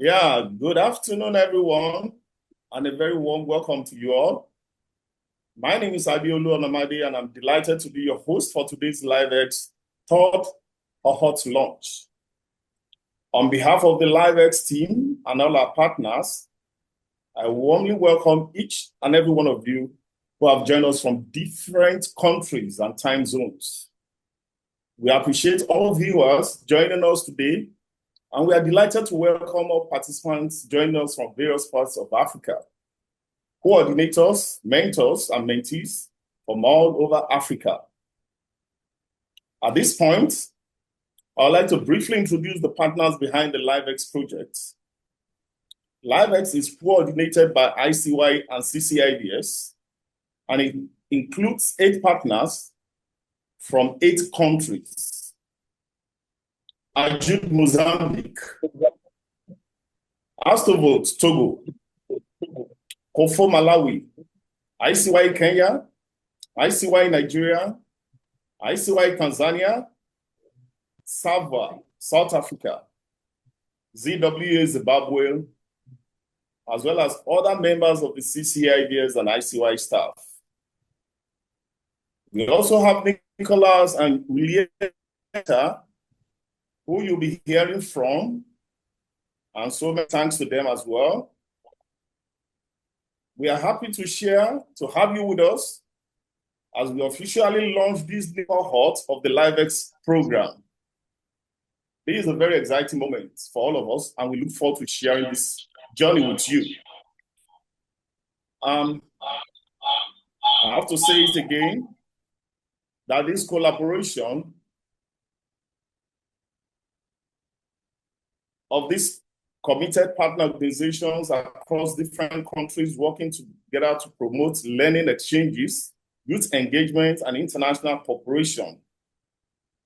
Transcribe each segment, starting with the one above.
Yeah, good afternoon, everyone, and a very warm welcome to you all. My name is Abiolu Onamade, and I'm delighted to be your host for today's LiveX third Hot Launch. On behalf of the LiveX team and all our partners, I warmly welcome each and every one of you who have joined us from different countries and time zones. We appreciate all viewers joining us today, and we are delighted to welcome all participants joining us from various parts of Africa, coordinators, mentors, and mentees from all over Africa. At this point, I would like to briefly introduce the partners behind the LiveX project. LiveX is coordinated by ICY and CCIVS, and it includes 8 partners from 8 countries. Ajud, Mozambique, Astovot, Togo, Kofo, Malawi, ICY Kenya, ICY Nigeria, ICY Tanzania, SAVA, South Africa, ZWA Zimbabwe, as well as other members of the CCIVS and ICY staff. We also have Nicholas and Julieta, who you'll be hearing from, and so many thanks to them as well. We are happy to have you with us as we officially launch this new cohort of the LiveX program. This is a very exciting moment for all of us, and we look forward to sharing this journey with you. I have to say it again, that this collaboration of these committed partner organizations across different countries working together to promote learning exchanges, youth engagement, and international cooperation.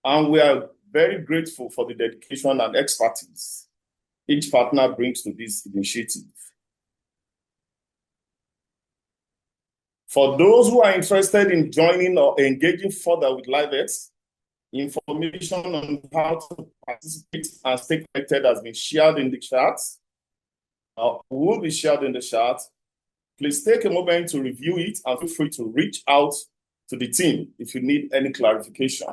And we are very grateful for the dedication and expertise each partner brings to this initiative. For those who are interested in joining or engaging further with LiveX, information on how to participate and stay connected has been shared in the chat. Will be shared in the chat. Please take a moment to review it and feel free to reach out to the team if you need any clarification.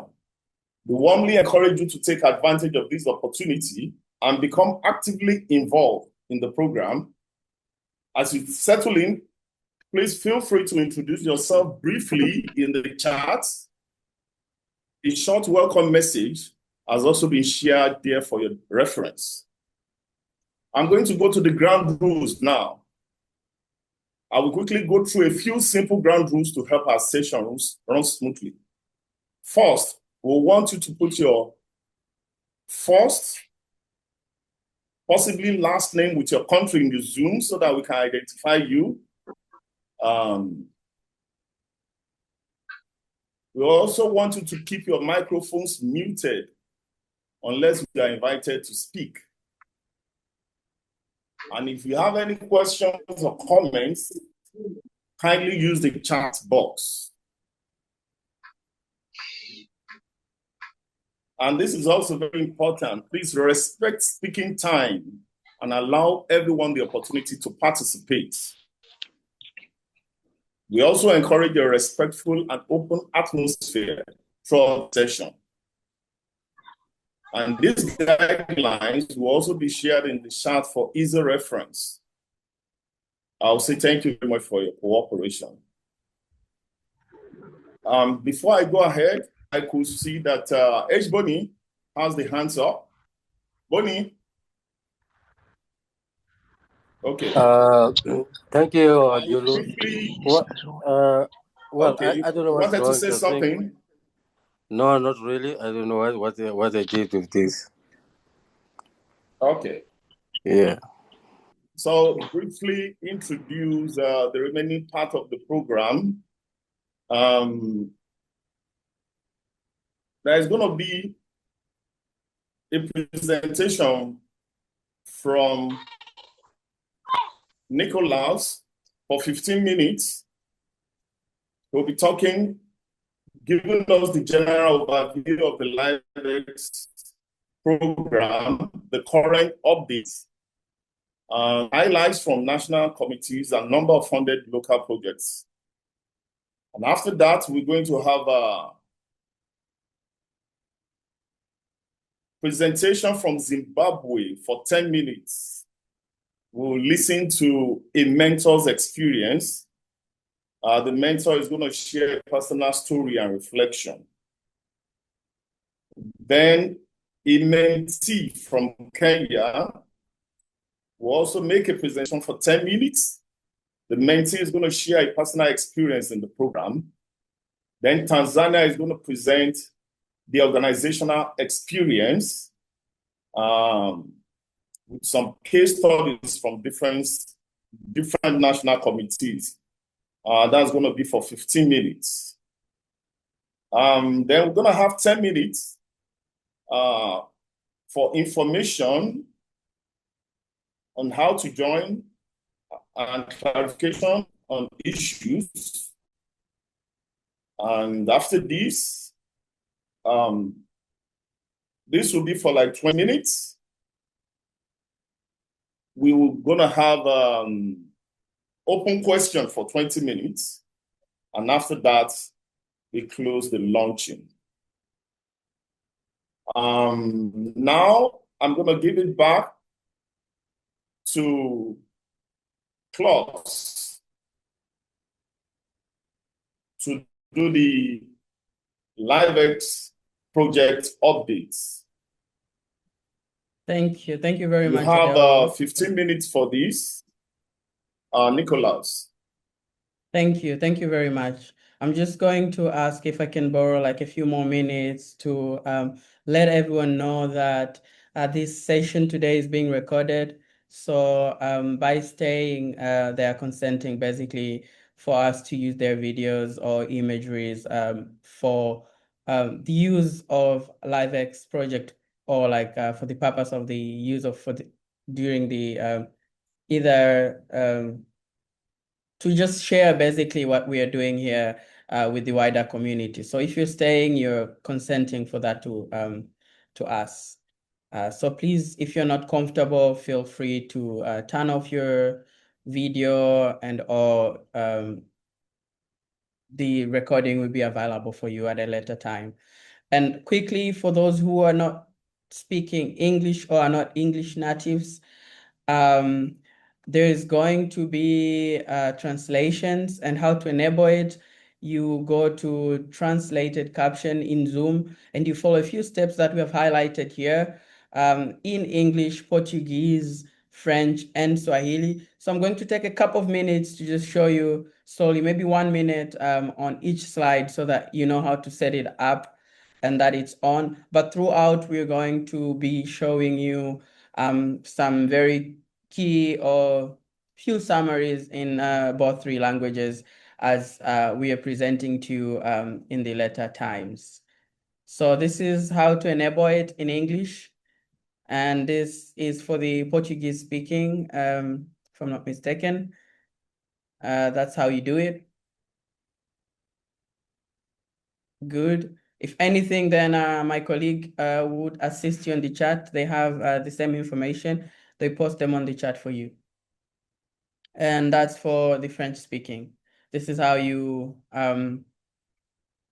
We warmly encourage you to take advantage of this opportunity and become actively involved in the program. As you settle in, please feel free to introduce yourself briefly in the chat. A short welcome message has also been shared there for your reference. I'm going to go to the ground rules now. I will quickly go through a few simple ground rules to help our sessions run smoothly. First, we'll want you to put your first, possibly last name with your country in the Zoom so that we can identify you. We also want you to keep your microphones muted unless you are invited to speak. And if you have any questions or comments, kindly use the chat box. And this is also very important. Please respect speaking time and allow everyone the opportunity to participate. We also encourage a respectful and open atmosphere throughout the session. And these guidelines will also be shared in the chat for easy reference. I'll say thank you very much for your cooperation. Before I go ahead, I could see that H. Bonnie has the hands up. Bonnie? Okay. Thank you, Yulu. Okay. I don't know what's wrong. You wanted to say something? No, not really. I don't know what I did with this. Okay. Yeah. So briefly introduce the remaining part of the program. There is going to be a presentation from Nicholas for 15 minutes. He'll be talking, giving us the general overview of the LiveX program, the current updates, highlights from national committees and number of funded local projects. And after that, we're going to have a presentation from Zimbabwe for 10 minutes. We'll listen to a mentor's experience. The mentor is going to share a personal story and reflection. Then a mentee from Kenya will also make a presentation for 10 minutes. The mentee is going to share a personal experience in the program. Then Tanzania is going to present the organizational experience with some case studies from different national committees. That's going to be for 15 minutes. Then we're going to have 10 minutes for information on how to join and clarification on issues. And after this will be for like 20 minutes. We were gonna have open question for 20 minutes. And after that, we close the launching. Now I'm gonna give it back to Klaus to do the LiveX project updates. Thank you. Thank you very much. You have 15 minutes for this. Nicholas. Thank you. Thank you very much. I'm just going to ask if I can borrow like a few more minutes to let everyone know that this session today is being recorded. So by staying, they are consenting basically for us to use their videos or imageries for the use of LiveX project, or like for the purpose of the use of during the either to just share basically what we are doing here with the wider community. So if you're staying, you're consenting for that to us. So please, if you're not comfortable, feel free to turn off your video, and or the recording will be available for you at a later time. And quickly, for those who are not speaking English or are not English natives, there is going to be translations, and how to enable it. You go to translated caption in Zoom, and you follow a few steps that we have highlighted here in English, Portuguese, French, and Swahili. So I'm going to take a couple of minutes to just show you slowly, maybe 1 minute on each slide, so that you know how to set it up and that it's on. But throughout, we're going to be showing you some very key or few summaries in both three languages, as we are presenting to you in the later times. So this is how to enable it in English. And this is for the Portuguese speaking, if I'm not mistaken. That's how you do it. Good. If anything, then my colleague would assist you in the chat. They have the same information. They post them on the chat for you. And that's for the French speaking. This is how you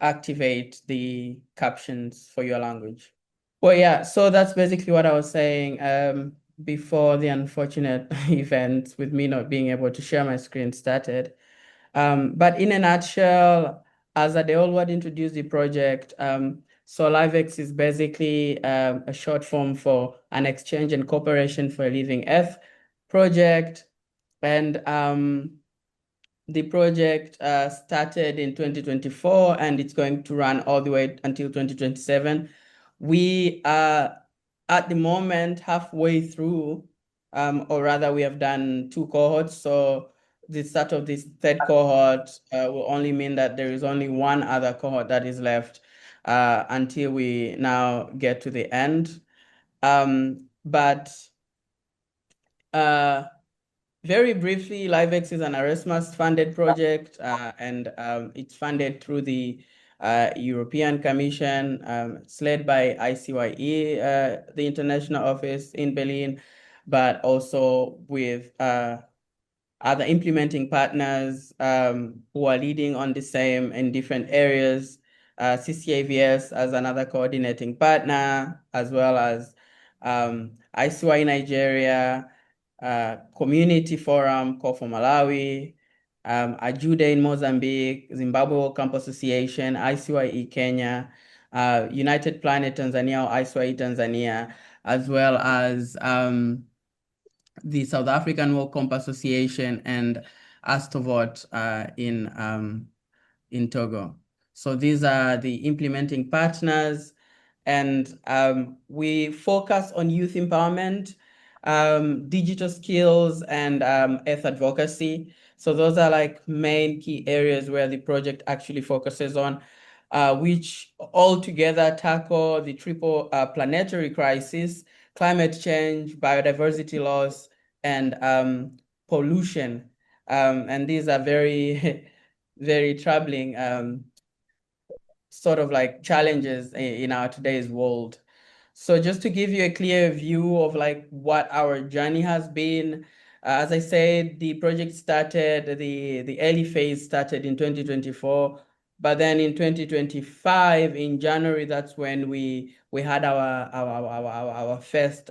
activate the captions for your language. Well, yeah, so that's basically what I was saying before the unfortunate event with me not being able to share my screen started. But in a nutshell, as Adeolwad introduced the project, so LiveX is basically a short form for an exchange and cooperation for a living Earth project. And the project started in 2024, and it's going to run all the way until 2027. We are at the moment halfway through, or rather we have done 2 cohorts. So the start of this 3rd cohort will only mean that there is only 1 other cohort that is left until we now get to the end. But very briefly, LiveX is an Erasmus-funded project, and it's funded through the European Commission. It's led by ICYE, the international office in Berlin. but also with other implementing partners who are leading on the same in different areas. CCIVS as another coordinating partner, as well as ICY Nigeria, Community Forum, Call for Malawi, Ajude in Mozambique, Zimbabwe World Camp Association, ICYE Kenya, United Planet Tanzania or ICYE Tanzania, as well as the South African World Camp Association and Astovot in Togo. So these are the implementing partners, and we focus on youth empowerment, digital skills, and earth advocacy. So those are like main key areas where the project actually focuses on, which all together tackle the triple planetary crisis: climate change, biodiversity loss, and pollution. And these are very, very troubling sort of like challenges in our today's world. So just to give you a clear view of like what our journey has been, as I said, the project started, the early phase started in 2024, but then in 2025, in January, that's when we had our first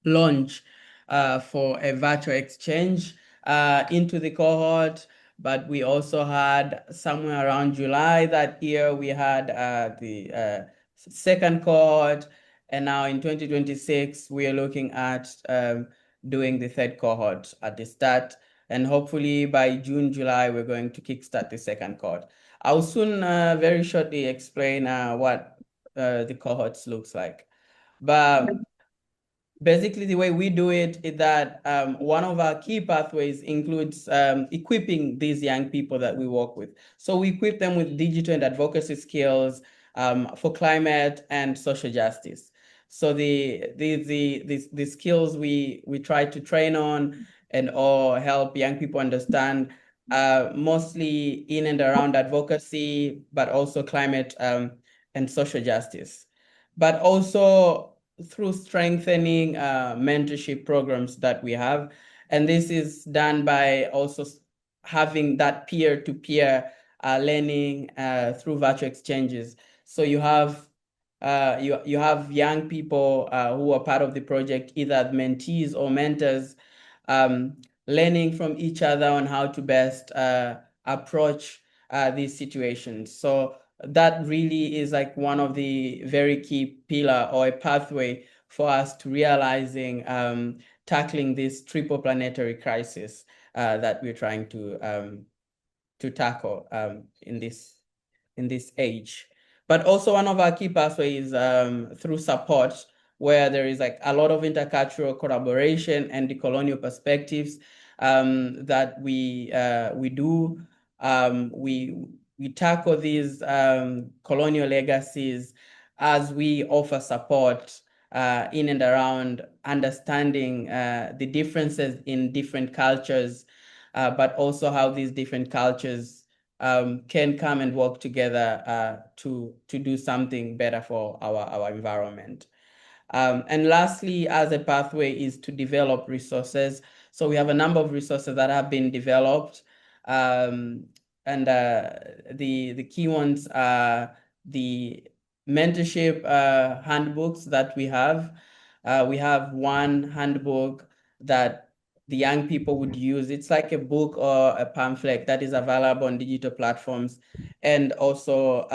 launch for a virtual exchange into the cohort. But we also had somewhere around July that year, we had the second cohort. And now in 2026, we are looking at doing the third cohort at the start. And hopefully by June, July, we're going to kickstart the second cohort. I'll soon very shortly explain what the cohorts looks like. But basically, the way we do it is that one of our key pathways includes equipping these young people that we work with. So we equip them with digital and advocacy skills for climate and social justice. So the skills we try to train on and or help young people understand mostly in and around advocacy, but also climate and social justice. But also through strengthening mentorship programs that we have. And this is done by also having that peer-to-peer learning through virtual exchanges. So you have you have young people who are part of the project, either mentees or mentors, learning from each other on how to best approach these situations. So that really is like one of the very key pillar or a pathway for us to realizing tackling this triple planetary crisis that we're trying to tackle in this age. But also one of our key pathways through support, where there is like a lot of intercultural collaboration and decolonial perspectives that we do. We tackle these colonial legacies as we offer support in and around understanding the differences in different cultures, but also how these different cultures can come and work together to do something better for our environment. And lastly, as a pathway is to develop resources. So we have a number of resources that have been developed. And the key ones are the mentorship handbooks that we have. We have one handbook that the young people would use. It's like a book or a pamphlet that is available on digital platforms, and also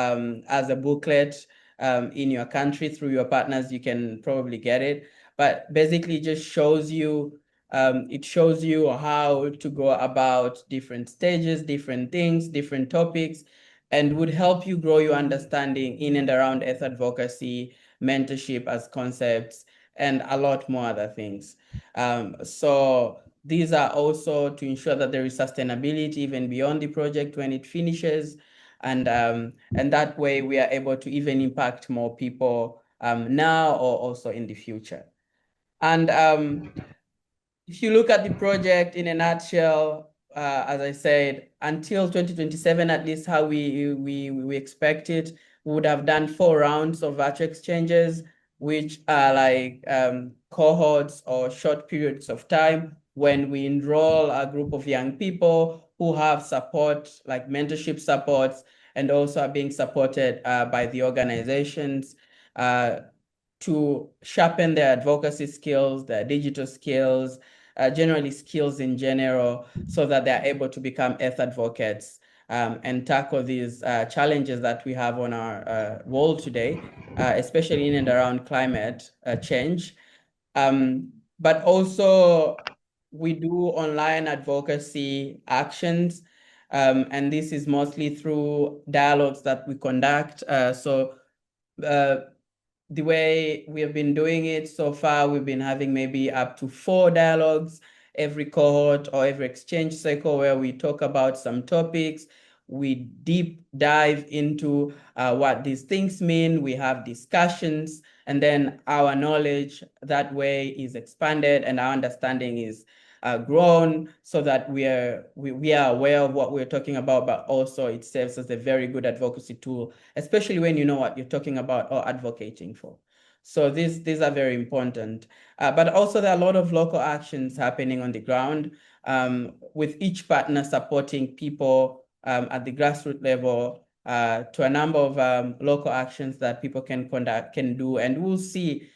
as a booklet in your country through your partners, you can probably get it. But basically, it just shows you how to go about different stages, different things, different topics, and would help you grow your understanding in and around earth advocacy, mentorship as concepts, and a lot more other things. So these are also to ensure that there is sustainability even beyond the project when it finishes. And that way we are able to even impact more people now or also in the future. And if you look at the project in a nutshell, as I said, until 2027, at least how we expect it, we would have done 4 rounds of virtual exchanges which are like cohorts or short periods of time when we enroll a group of young people who have support, like mentorship supports, and also are being supported by the organizations to sharpen their advocacy skills, their digital skills, generally skills in general, so that they're able to become health advocates and tackle these challenges that we have on our world today, especially in and around climate change. But also, we do online advocacy actions, and this is mostly through dialogues that we conduct. The way we have been doing it so far, we've been having maybe up to 4 dialogues every cohort or every exchange cycle where we talk about some topics. We deep dive into what these things mean. We have discussions, and then our knowledge that way is expanded and our understanding is grown, so that we are aware of what we're talking about, but also it serves as a very good advocacy tool, especially when you know what you're talking about or advocating for. So these are very important. But also there are a lot of local actions happening on the ground, with each partner supporting people at the grassroots level to a number of local actions that people can do. And we'll see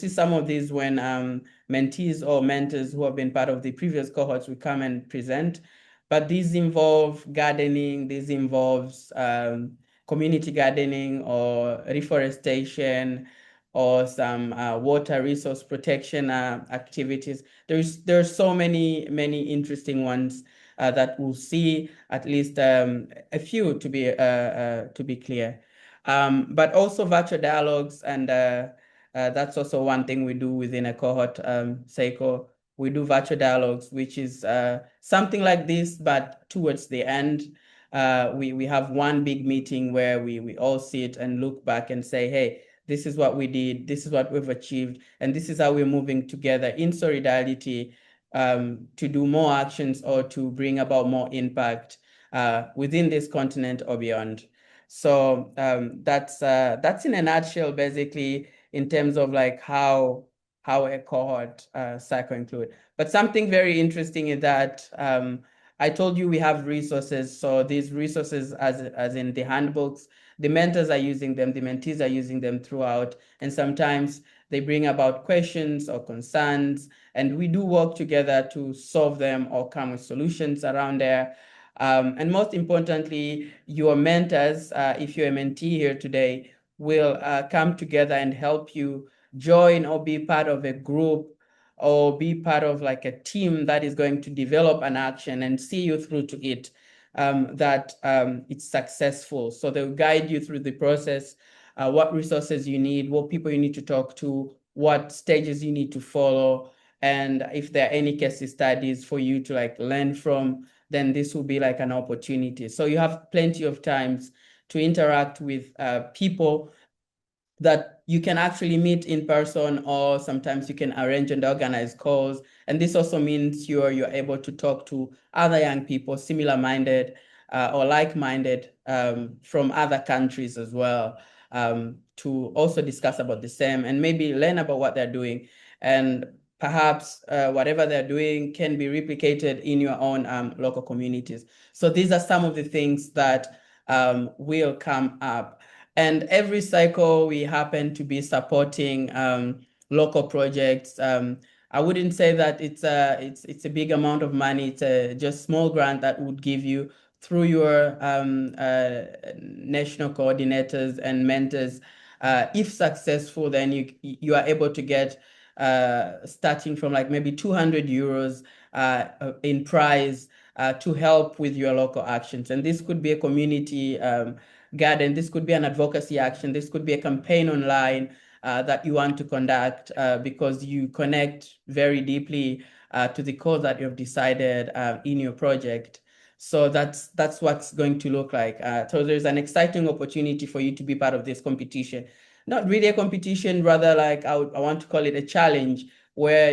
some of these when mentees or mentors who have been part of the previous cohorts will come and present. But these involve gardening, this involves community gardening or reforestation or some water resource protection activities. There's so many interesting ones that we'll see, at least a few to be clear. But also virtual dialogues, and that's also one thing we do within a cohort cycle. We do virtual dialogues, which is something like this, but towards the end, we have one big meeting where we all sit and look back and say, hey, this is what we did, this is what we've achieved, and this is how we're moving together in solidarity to do more actions or to bring about more impact within this continent or beyond. So that's in a nutshell, basically, in terms of like how a cohort cycle include. But something very interesting is that I told you we have resources. So these resources, as in the handbooks, the mentors are using them, the mentees are using them throughout, and sometimes they bring about questions or concerns, and we do work together to solve them or come with solutions around there. And most importantly, your mentors, if you're a mentee here today, will come together and help you join or be part of a group or be part of like a team that is going to develop an action and see you through to it, that it's successful. So they'll guide you through the process, what resources you need, what people you need to talk to, what stages you need to follow, and if there are any case studies for you to like learn from, then this will be like an opportunity. So you have plenty of times to interact with people that you can actually meet in person, or sometimes you can arrange and organize calls. And this also means you're able to talk to other young people, similar-minded or like-minded from other countries as well, to also discuss about the same and maybe learn about what they're doing. And perhaps whatever they're doing can be replicated in your own local communities. So these are some of the things that will come up. And every cycle, we happen to be supporting local projects. I wouldn't say that it's a big amount of money. It's a just small grant that would give you through your national coordinators and mentors. If successful, then you are able to get starting from like maybe 200 euros in prize to help with your local actions. And this could be a community garden, this could be an advocacy action, this could be a campaign online that you want to conduct because you connect very deeply to the cause that you've decided in your project. So that's what's going to look like. So there's an exciting opportunity for you to be part of this competition. Not really a competition, rather like I want to call it a challenge, where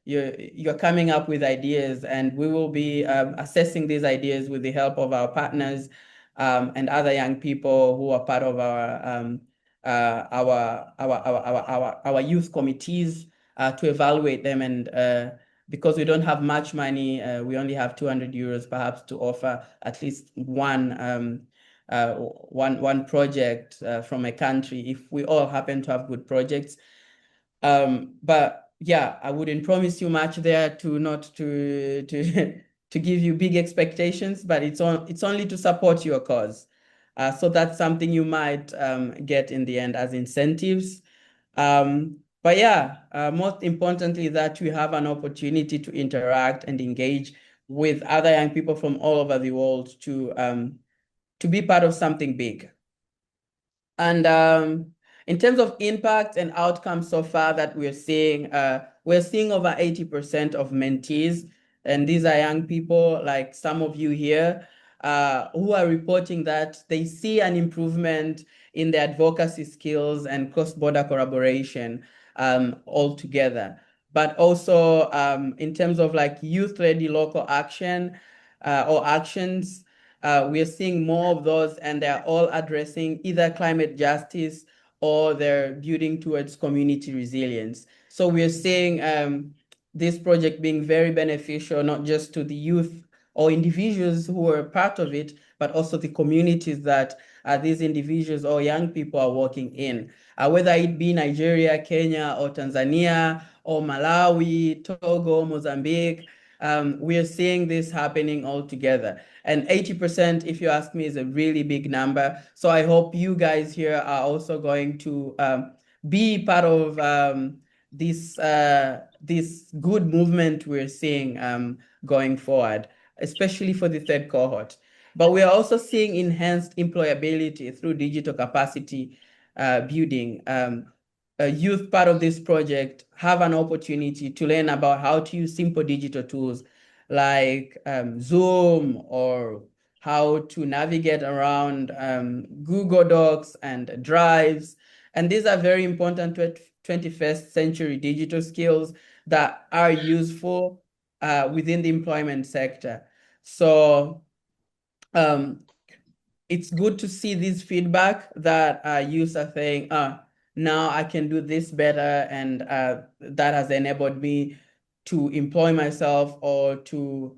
you're coming up with ideas, and we will be assessing these ideas with the help of our partners and other young people who are part of our our youth committees to evaluate them. And because we don't have much money, we only have 200 euros perhaps to offer at least one project from a country if we all happen to have good projects. But yeah, I wouldn't promise you much there to not to to give you big expectations, but it's only to support your cause. So that's something you might get in the end as incentives. But yeah, most importantly, that we have an opportunity to interact and engage with other young people from all over the world to be part of something big. And in terms of impact and outcomes so far that we're seeing over 80% of mentees, and these are young people like some of you here, who are reporting that they see an improvement in their advocacy skills and cross-border collaboration altogether. But also in terms of like youth-ready local action or actions, we are seeing more of those, and they're all addressing either climate justice or they're building towards community resilience. So we are seeing this project being very beneficial, not just to the youth or individuals who are part of it, but also the communities that these individuals or young people are working in, whether it be Nigeria, Kenya, or Tanzania, or Malawi, Togo, Mozambique. We are seeing this happening all together. And 80%, if you ask me, is a really big number. So I hope you guys here are also going to be part of this good movement we're seeing going forward, especially for the third cohort. But we are also seeing enhanced employability through digital capacity building. A youth part of this project have an opportunity to learn about how to use simple digital tools like Zoom, or how to navigate around Google Docs and Drives. And these are very important 21st century digital skills that are useful within the employment sector. So it's good to see this feedback that youth are saying, now I can do this better, and that has enabled me to employ myself or to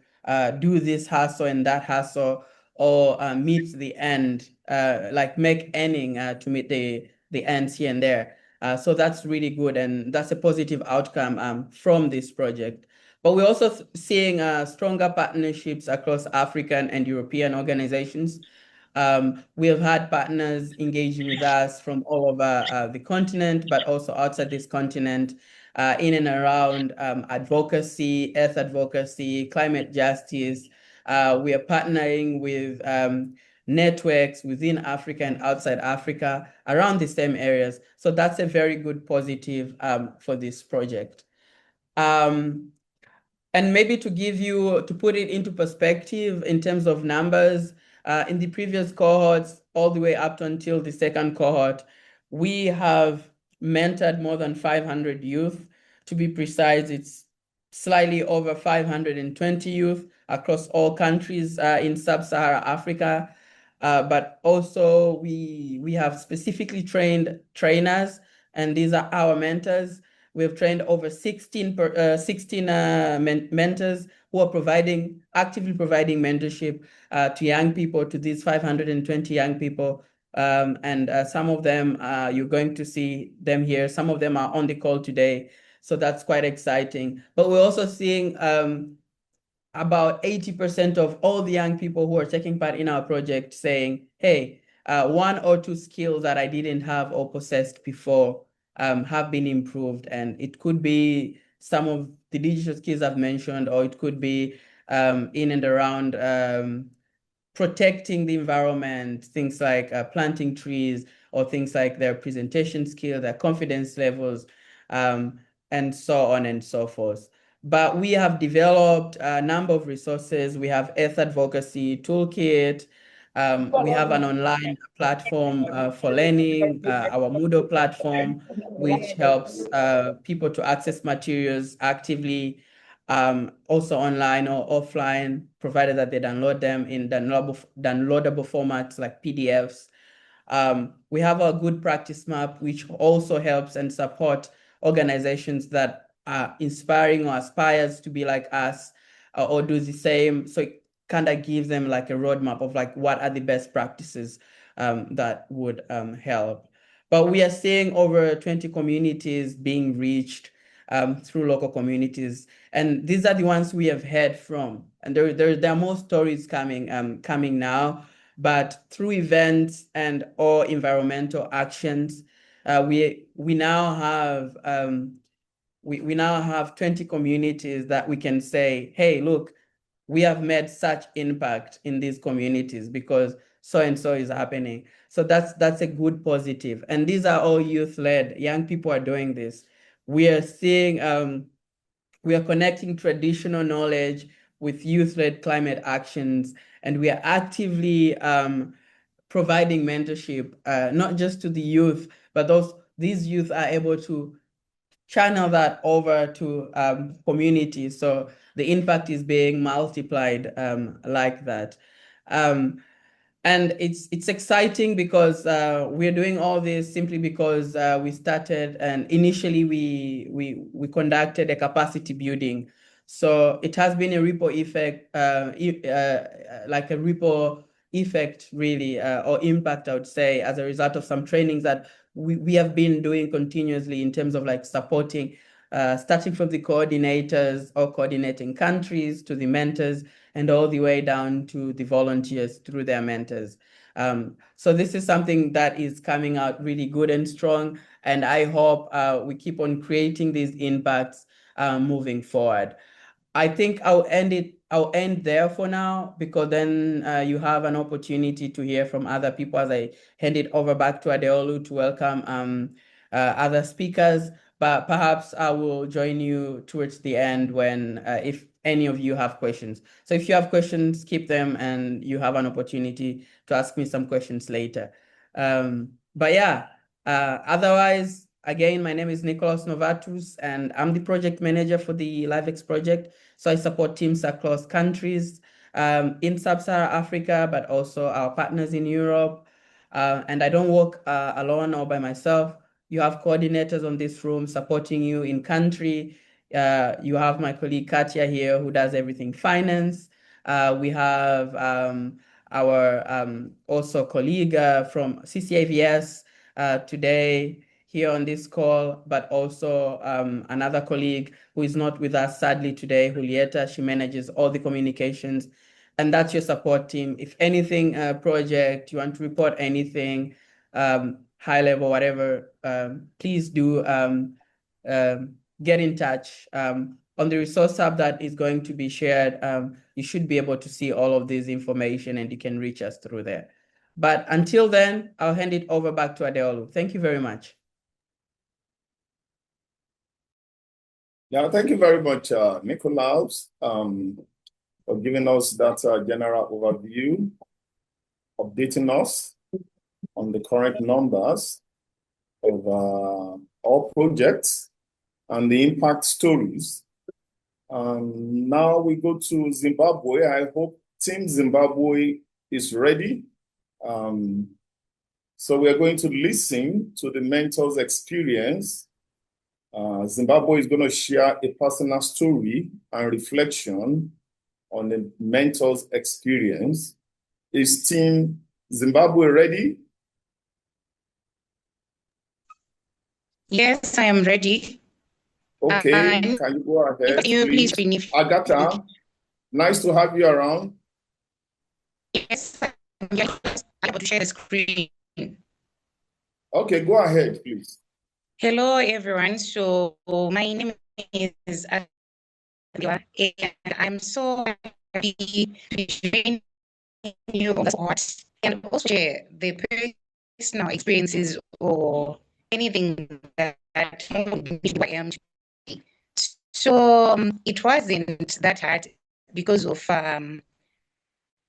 do this hustle and that hustle, or meet the end, like make earning to meet the ends here and there. So that's really good, and that's a positive outcome from this project. But we're also seeing stronger partnerships across African and European organizations. We have had partners engaging with us from all over the continent, but also outside this continent, in and around advocacy, earth advocacy, climate justice. We are partnering with networks within Africa and outside Africa around the same areas. So that's a very good positive for this project. And maybe to put it into perspective in terms of numbers, in the previous cohorts, all the way up to until the second cohort, we have mentored more than 500 youth. To be precise, it's slightly over 520 youth across all countries in sub-Saharan Africa. But also we have specifically trained trainers, and these are our mentors. We've trained over 16 mentors who are actively providing mentorship to young people, to these 520 young people. And some of them, you're going to see them here. Some of them are on the call today. So that's quite exciting. But we're also seeing about 80% of all the young people who are taking part in our project saying, hey, one or two skills that I didn't have or possessed before have been improved. And it could be some of the digital skills I've mentioned, or it could be in and around protecting the environment, things like planting trees, or things like their presentation skill, their confidence levels, and so on and so forth. But we have developed a number of resources. We have Earth Advocacy Toolkit. We have an online platform for learning, our Moodle platform, which helps people to access materials actively, also online or offline, provided that they download them in downloadable formats like PDFs. We have a good practice map, which also helps and support organizations that are inspiring or aspires to be like us or do the same. So it kind of gives them like a roadmap of like what are the best practices that would help. But we are seeing over 20 communities being reached through local communities. And these are the ones we have heard from. And there are more stories coming now. But through events and or environmental actions, we now have 20 communities that we can say, hey, look, we have made such impact in these communities because so and so is happening. So that's a good positive. And these are all youth-led. Young people are doing this. We are seeing we are connecting traditional knowledge with youth-led climate actions, and we are actively providing mentorship, not just to the youth, but these youth are able to channel that over to communities. So the impact is being multiplied like that. And it's exciting because we're doing all this simply because we started and initially we conducted a capacity building. So it has been a ripple effect, like a ripple effect really, or impact, I would say, as a result of some trainings that we have been doing continuously in terms of like supporting, starting from the coordinators or coordinating countries to the mentors and all the way down to the volunteers through their mentors. So this is something that is coming out really good and strong. And I hope we keep on creating these impacts moving forward. I think I'll end there for now because then you have an opportunity to hear from other people as I hand it over back to Adeolu to welcome other speakers. But perhaps I will join you towards the end when if any of you have questions. So if you have questions, keep them and you have an opportunity to ask me some questions later. But yeah, otherwise, again, my name is Nicholas Novatus and I'm the project manager for the LiveX project. So I support teams across countries in Sub-Saharan Africa, but also our partners in Europe. And I don't work alone or by myself. You have coordinators on this room supporting you in country. You have my colleague Katia here who does everything finance. We have our also colleague from CCIVS today here on this call, but also another colleague who is not with us sadly today, Julieta. She manages all the communications, and that's your support team. If anything, project, you want to report anything, high level, whatever, please do get in touch. On the resource hub that is going to be shared, you should be able to see all of this information and you can reach us through there. But until then, I'll hand it over back to Adeolu. Thank you very much. Yeah, thank you very much, Nicolaus, for giving us that general overview, updating us on the current numbers of all projects and the impact stories. Now we go to Zimbabwe. I hope Team Zimbabwe is ready. So we are going to listen to the mentor's experience. Zimbabwe is going to share a personal story and reflection on the mentor's experience. Is Team Zimbabwe ready? Yes, I am ready. Okay, can you go ahead, please? Agatha, nice to have you around. Yes, I'm able to share the screen. Okay, go ahead, please. Hello, everyone. So my name is Adila, and I'm so happy to join you on the spot and also share the personal experiences or anything that I am. So it wasn't that hard because of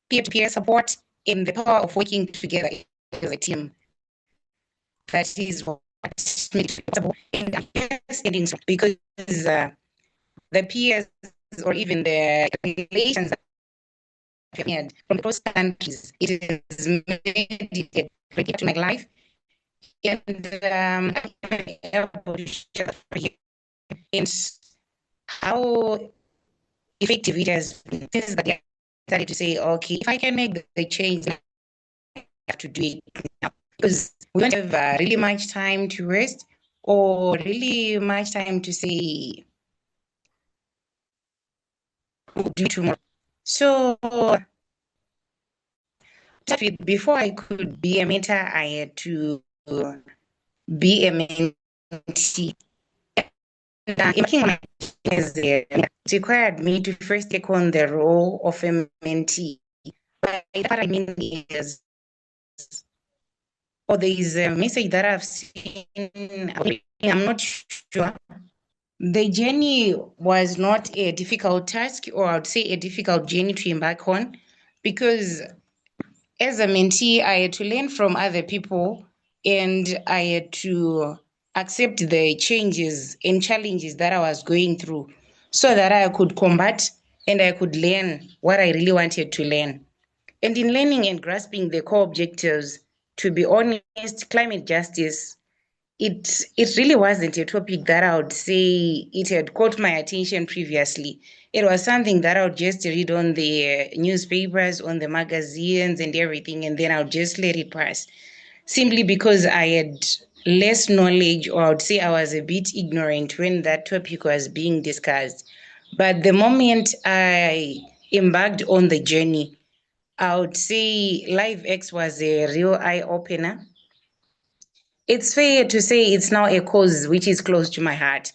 peer-to-peer support and the power of working together as a team. That is what made it possible. And because the peers or even the relations that we had from cross countries, it is made it to my life, and I'm able to share for you and how effective it has been since the day I started to say, okay, if I can make the change, I have to do it now because we don't have really much time to rest or really much time to say we'll do tomorrow. So before I could be a mentor, I had to be a mentee. Embarking on it required me to first take on the role of a mentee. By that, what I mean is, or there is a message that I've seen, I'm not sure. The journey was not a difficult task, or I would say a difficult journey to embark on, because as a mentee, I had to learn from other people and I had to accept the changes and challenges that I was going through so that I could combat and I could learn what I really wanted to learn. And in learning and grasping the core objectives, to be honest, climate justice, it really wasn't a topic that I would say it had caught my attention previously. It was something that I would just read on the newspapers, on the magazines and everything, and then I would just let it pass. Simply because I had less knowledge, or I would say I was a bit ignorant when that topic was being discussed. But the moment I embarked on the journey, I would say LiveX was a real eye opener. It's fair to say it's now a cause which is close to my heart.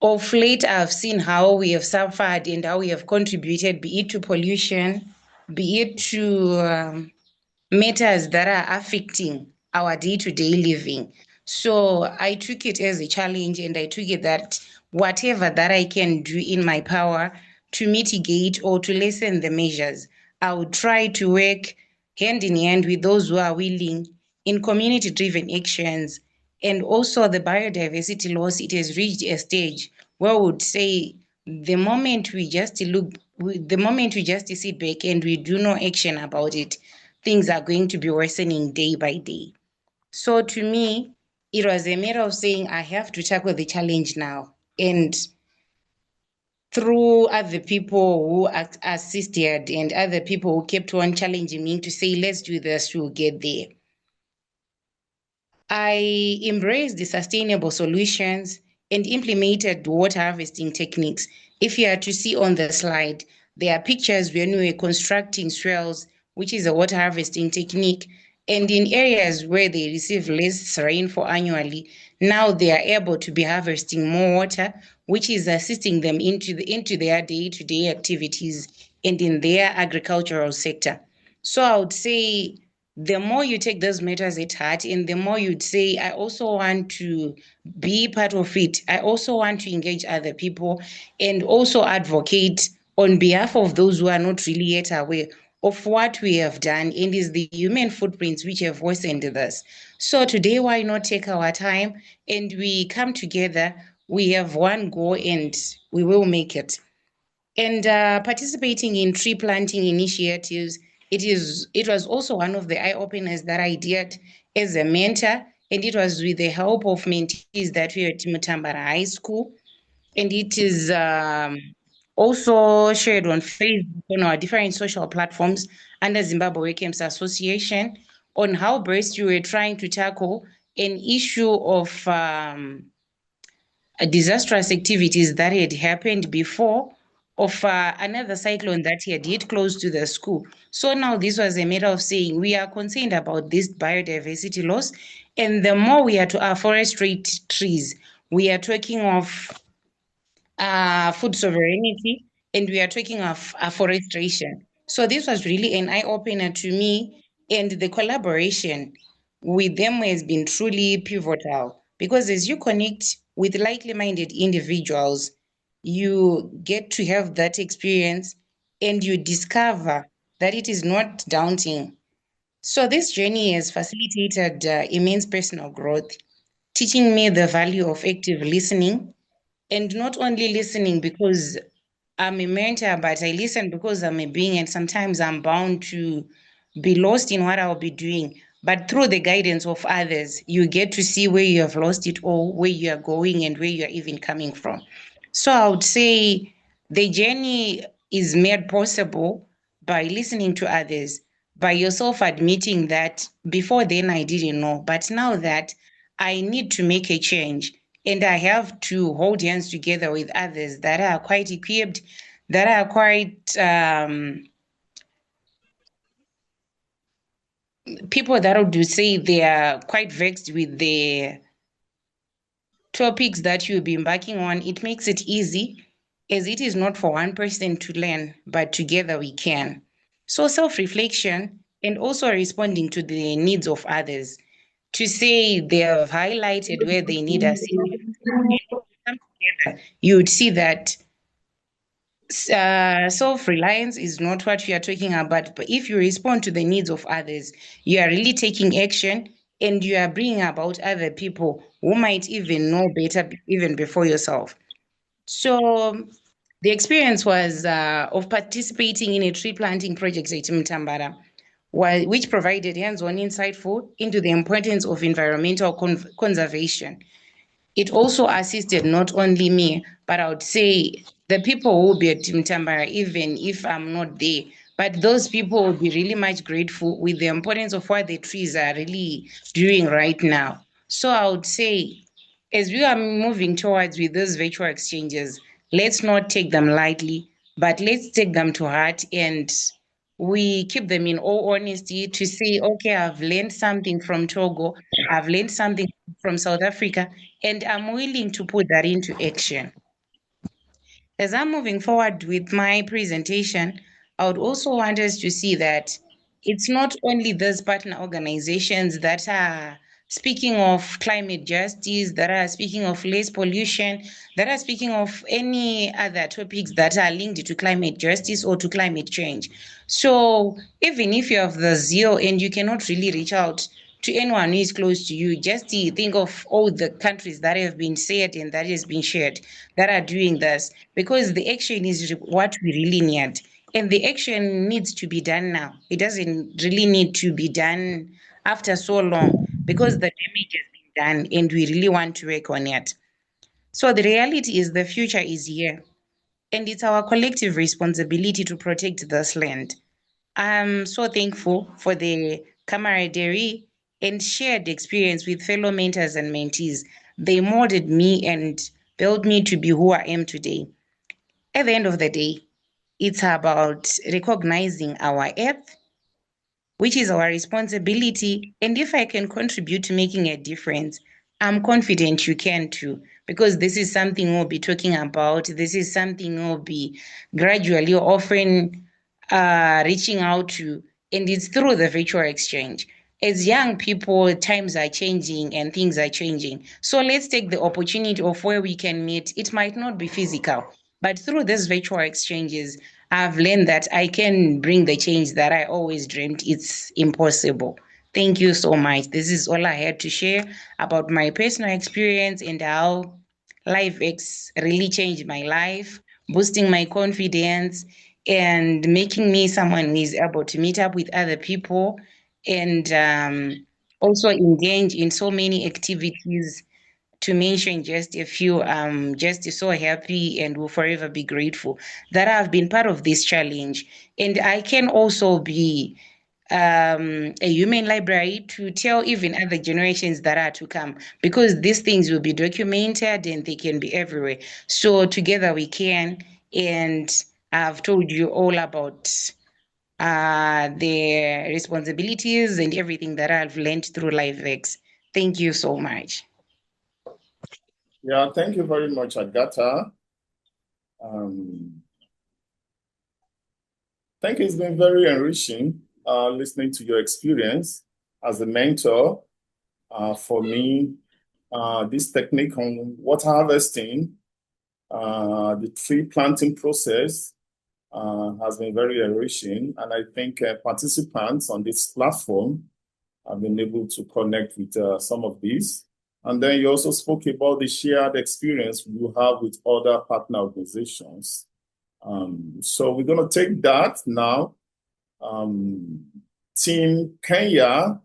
Of late, I've seen how we have suffered and how we have contributed, be it to pollution, be it to matters that are affecting our day-to-day living. So I took it as a challenge, and I took it that whatever that I can do in my power to mitigate or to lessen the measures, I would try to work hand in hand with those who are willing in community-driven actions. And also the biodiversity loss, it has reached a stage where I would say the moment we just sit back and we do no action about it, things are going to be worsening day by day. So to me, it was a matter of saying I have to tackle the challenge now. And through other people who assisted and other people who kept on challenging me to say, let's do this, we'll get there. I embraced the sustainable solutions and implemented water harvesting techniques. If you are to see on the slide, there are pictures when we were constructing swales, which is a water harvesting technique. And in areas where they receive less rainfall annually, now they are able to be harvesting more water, which is assisting them into their day-to-day activities and in their agricultural sector. So I would say the more you take those matters at heart and the more you'd say, I also want to be part of it. I also want to engage other people and also advocate on behalf of those who are not really yet aware of what we have done and is the human footprints which have worsened this. So today, why not take our time and we come together, we have one goal and we will make it. And participating in tree planting initiatives, it was also one of the eye openers that I did as a mentor, and it was with the help of mentees that we at Mutambara High School, and it is also shared on Facebook on our different social platforms under Zimbabwe Camps Association on how best we were trying to tackle an issue of disastrous activities that had happened before, of another cyclone that had hit close to the school. So now this was a matter of saying we are concerned about this biodiversity loss, and the more we are to afforest trees, we are talking of food sovereignty, and we are talking of afforestation. So this was really an eye-opener to me, and the collaboration with them has been truly pivotal because as you connect with likely-minded individuals, you get to have that experience and you discover that it is not daunting. So this journey has facilitated immense personal growth, teaching me the value of active listening, and not only listening because I'm a mentor, but I listen because I'm a being, and sometimes I'm bound to be lost in what I'll be doing. But through the guidance of others, you get to see where you have lost it all, where you are going, and where you are even coming from. So I would say the journey is made possible by listening to others, by yourself admitting that before then I didn't know, but now that I need to make a change and I have to hold hands together with others that are quite equipped, that are quite people that would say they are quite vexed with the topics that you'll be embarking on. It makes it easy, as it is not for one person to learn, but together we can. So self-reflection and also responding to the needs of others, to say they have highlighted where they need assistance. You would see that self-reliance is not what you are talking about, but if you respond to the needs of others, you are really taking action and you are bringing about other people who might even know better even before yourself. So the experience was of participating in a tree planting project at Mtambara, which provided hands-on insightful into the importance of environmental conservation. It also assisted not only me, but I would say the people who will be at Mtambara, even if I'm not there. But those people will be really much grateful with the importance of what the trees are really doing right now. So I would say, as we are moving towards with those virtual exchanges, let's not take them lightly, but let's take them to heart and we keep them in all honesty to say, okay, I've learned something from Togo, I've learned something from South Africa, and I'm willing to put that into action. As I'm moving forward with my presentation, I would also want us to see that it's not only those partner organizations that are speaking of climate justice, that are speaking of less pollution, that are speaking of any other topics that are linked to climate justice or to climate change. So even if you have the zeal and you cannot really reach out to anyone who is close to you, just think of all the countries that have been said and that has been shared that are doing this, because the action is what we really need. And the action needs to be done now. It doesn't really need to be done after so long because the damage has been done and we really want to work on it. So the reality is the future is here and it's our collective responsibility to protect this land. I'm so thankful for the camaraderie and shared experience with fellow mentors and mentees. They molded me and built me to be who I am today. At the end of the day, it's about recognizing our earth, which is our responsibility. And if I can contribute to making a difference, I'm confident you can too, because this is something we'll be talking about. This is something we'll be gradually often reaching out to, and it's through the virtual exchange. As young people, times are changing and things are changing. So let's take the opportunity of where we can meet. It might not be physical, but through these virtual exchanges, I've learned that I can bring the change that I always dreamed it's impossible. Thank you so much. This is all I had to share about my personal experience and how LiveX really changed my life, boosting my confidence and making me someone who is able to meet up with other people and also engage in so many activities. To mention just a few, I'm just so happy and will forever be grateful that I've been part of this challenge. And I can also be a human library to tell even other generations that are to come, because these things will be documented and they can be everywhere. So together we can. And I've told you all about the responsibilities and everything that I've learned through LiveX. Thank you so much. Yeah, thank you very much, Agatha. Thank you. It's been very enriching listening to your experience as a mentor. For me, this technique on water harvesting, the tree planting process has been very enriching. And I think participants on this platform have been able to connect with some of these. And then you also spoke about the shared experience you have with other partner organizations. So we're going to take that now Team Kenya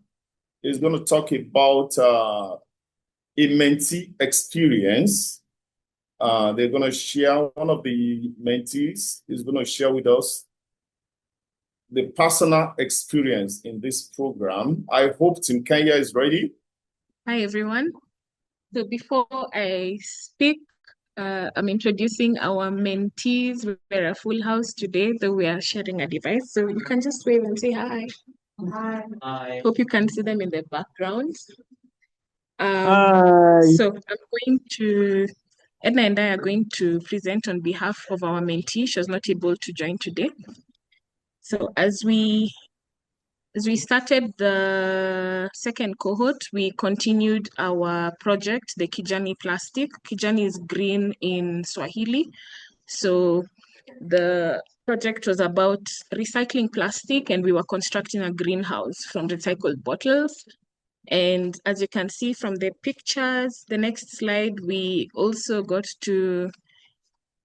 is going to talk about a mentee experience. They're going to share, one of the mentees is going to share with us the personal experience in this program. I hope Team Kenya is ready. Hi, everyone. So before I speak, I'm introducing our mentees. We're a full house today, though we are sharing a device. So you can just wave and say hi. Hi. Hi. Hope you can see them in the background. So Edna and I are going to present on behalf of our mentee. She was not able to join today. So as we started the second cohort, we continued our project, the Kijani Plastic. Kijani is green in Swahili. So the project was about recycling plastic, and we were constructing a greenhouse from recycled bottles. And as you can see from the pictures, the next slide, we also got to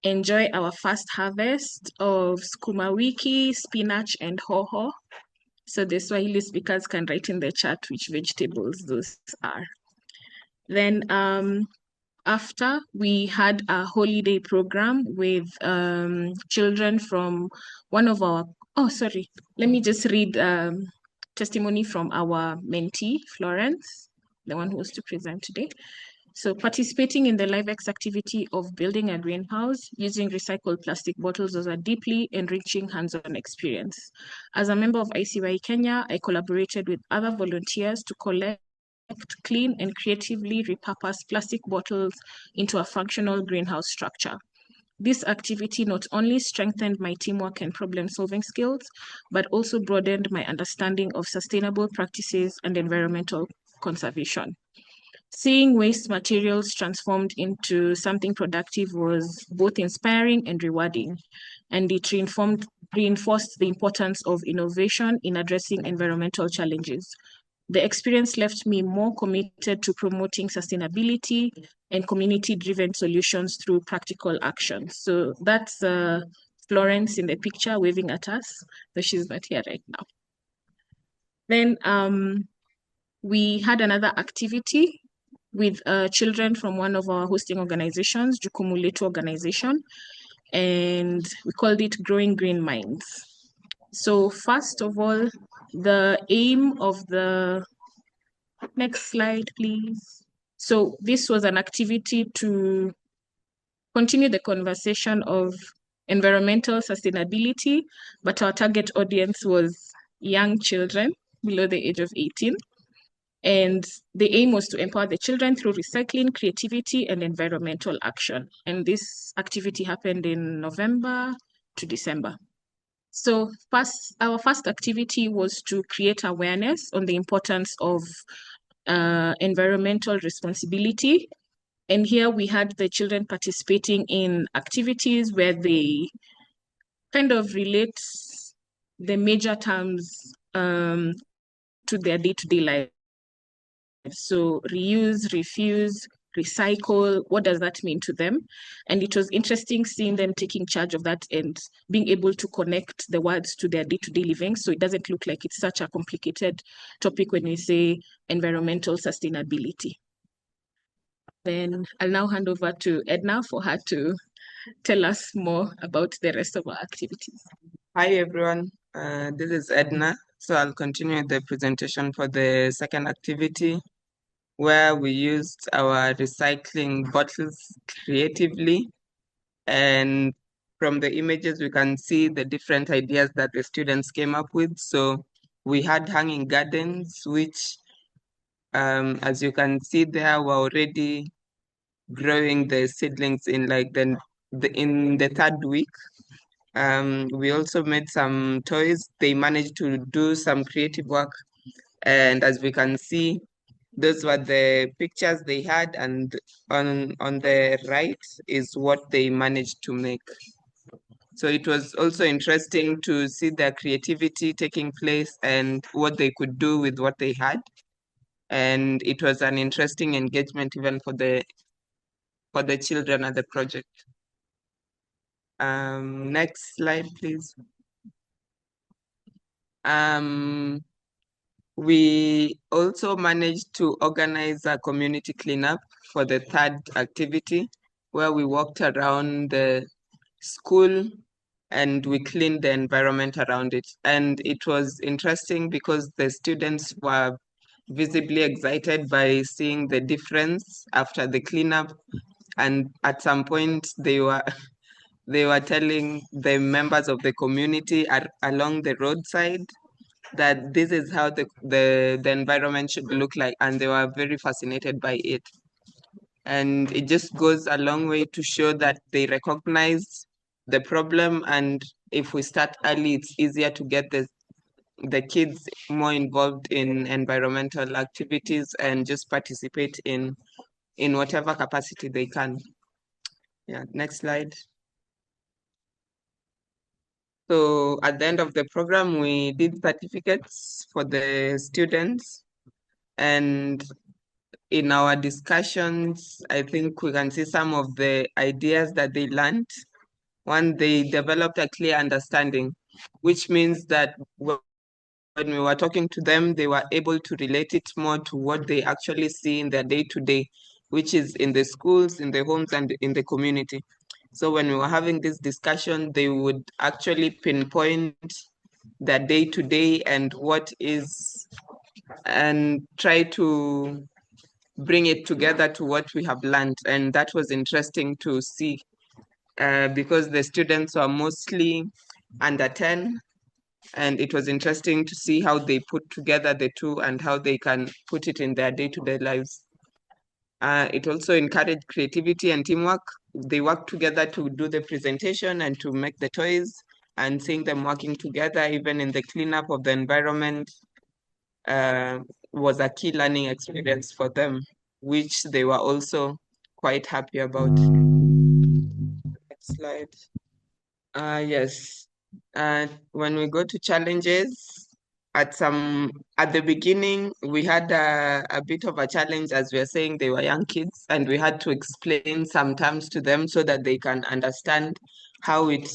enjoy our first harvest of sukuma wiki, spinach, and hoho. So the Swahili speakers can write in the chat which vegetables those are. Then after, we had a holiday program with children from one of our, let me just read testimony from our mentee, Florence, the one who was to present today. So participating in the LiveX activity of building a greenhouse using recycled plastic bottles was a deeply enriching hands-on experience. As a member of ICY Kenya, I collaborated with other volunteers to collect, clean, and creatively repurpose plastic bottles into a functional greenhouse structure. This activity not only strengthened my teamwork and problem-solving skills, but also broadened my understanding of sustainable practices and environmental conservation. Seeing waste materials transformed into something productive was both inspiring and rewarding, and it reinforced the importance of innovation in addressing environmental challenges. The experience left me more committed to promoting sustainability and community-driven solutions through practical action. So that's Florence in the picture waving at us, but she's not here right now. Then we had another activity with children from one of our hosting organizations, Jukumu Letu organization, and we called it Growing Green Minds. So first of all, the aim of the next slide, please. So this was an activity to continue the conversation of environmental sustainability, but our target audience was young children below the age of 18. And the aim was to empower the children through recycling, creativity, and environmental action. And this activity happened in November to December. So our first activity was to create awareness on the importance of environmental responsibility. And here we had the children participating in activities where they kind of relate the major terms to their day-to-day life. So reuse, refuse, recycle, what does that mean to them? And it was interesting seeing them taking charge of that and being able to connect the words to their day-to-day living. So it doesn't look like it's such a complicated topic when we say environmental sustainability. Then I'll now hand over to Edna for her to tell us more about the rest of our activities. Hi, everyone. This is Edna. So I'll continue the presentation for the second activity, where we used our recycling bottles creatively. And from the images, we can see the different ideas that the students came up with. So we had hanging gardens, which, as you can see there, were already growing the seedlings in like in the third week. We also made some toys. They managed to do some creative work. And as we can see, those were the pictures they had, and on the right is what they managed to make. So it was also interesting to see their creativity taking place and what they could do with what they had. And it was an interesting engagement even for the children at the project. Next slide, please. We also managed to organize a community cleanup for the third activity, where we walked around the school and we cleaned the environment around it. And it was interesting because the students were visibly excited by seeing the difference after the cleanup. And at some point, they were telling the members of the community along the roadside that this is how the environment should look like, and they were very fascinated by it. And it just goes a long way to show that they recognize the problem, and if we start early, it's easier to get the kids more involved in environmental activities and just participate in whatever capacity they can. Yeah, next slide. So at the end of the program, we did certificates for the students, and in our discussions, I think we can see some of the ideas that they learned. One, they developed a clear understanding, which means that when we were talking to them, they were able to relate it more to what they actually see in their day-to-day, which is in the schools, in the homes, and in the community. So when we were having this discussion, they would actually pinpoint their day-to-day and try to bring it together to what we have learned. And that was interesting to see because the students were mostly under 10, and it was interesting to see how they put together the two and how they can put it in their day-to-day lives. It also encouraged creativity and teamwork. They worked together to do the presentation and to make the toys, and seeing them working together even in the cleanup of the environment was a key learning experience for them, which they were also quite happy about. Next slide. Yes. When we go to challenges, at the beginning, we had a bit of a challenge, as we are saying they were young kids, and we had to explain some terms to them so that they can understand how it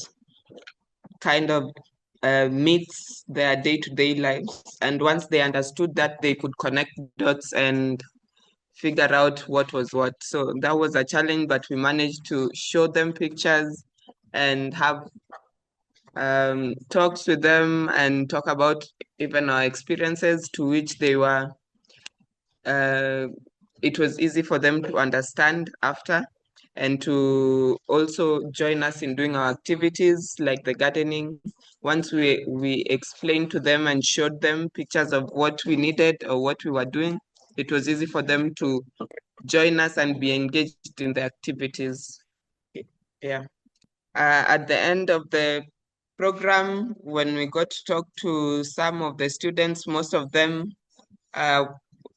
kind of meets their day-to-day lives. And once they understood that, they could connect dots and figure out what was what. So that was a challenge, but we managed to show them pictures and have talks with them and talk about even our experiences, to which they were it was easy for them to understand after, and to also join us in doing our activities like the gardening. Once we explained to them and showed them pictures of what we needed or what we were doing, it was easy for them to join us and be engaged in the activities. Yeah. At the end of the program, when we got to talk to some of the students, most of them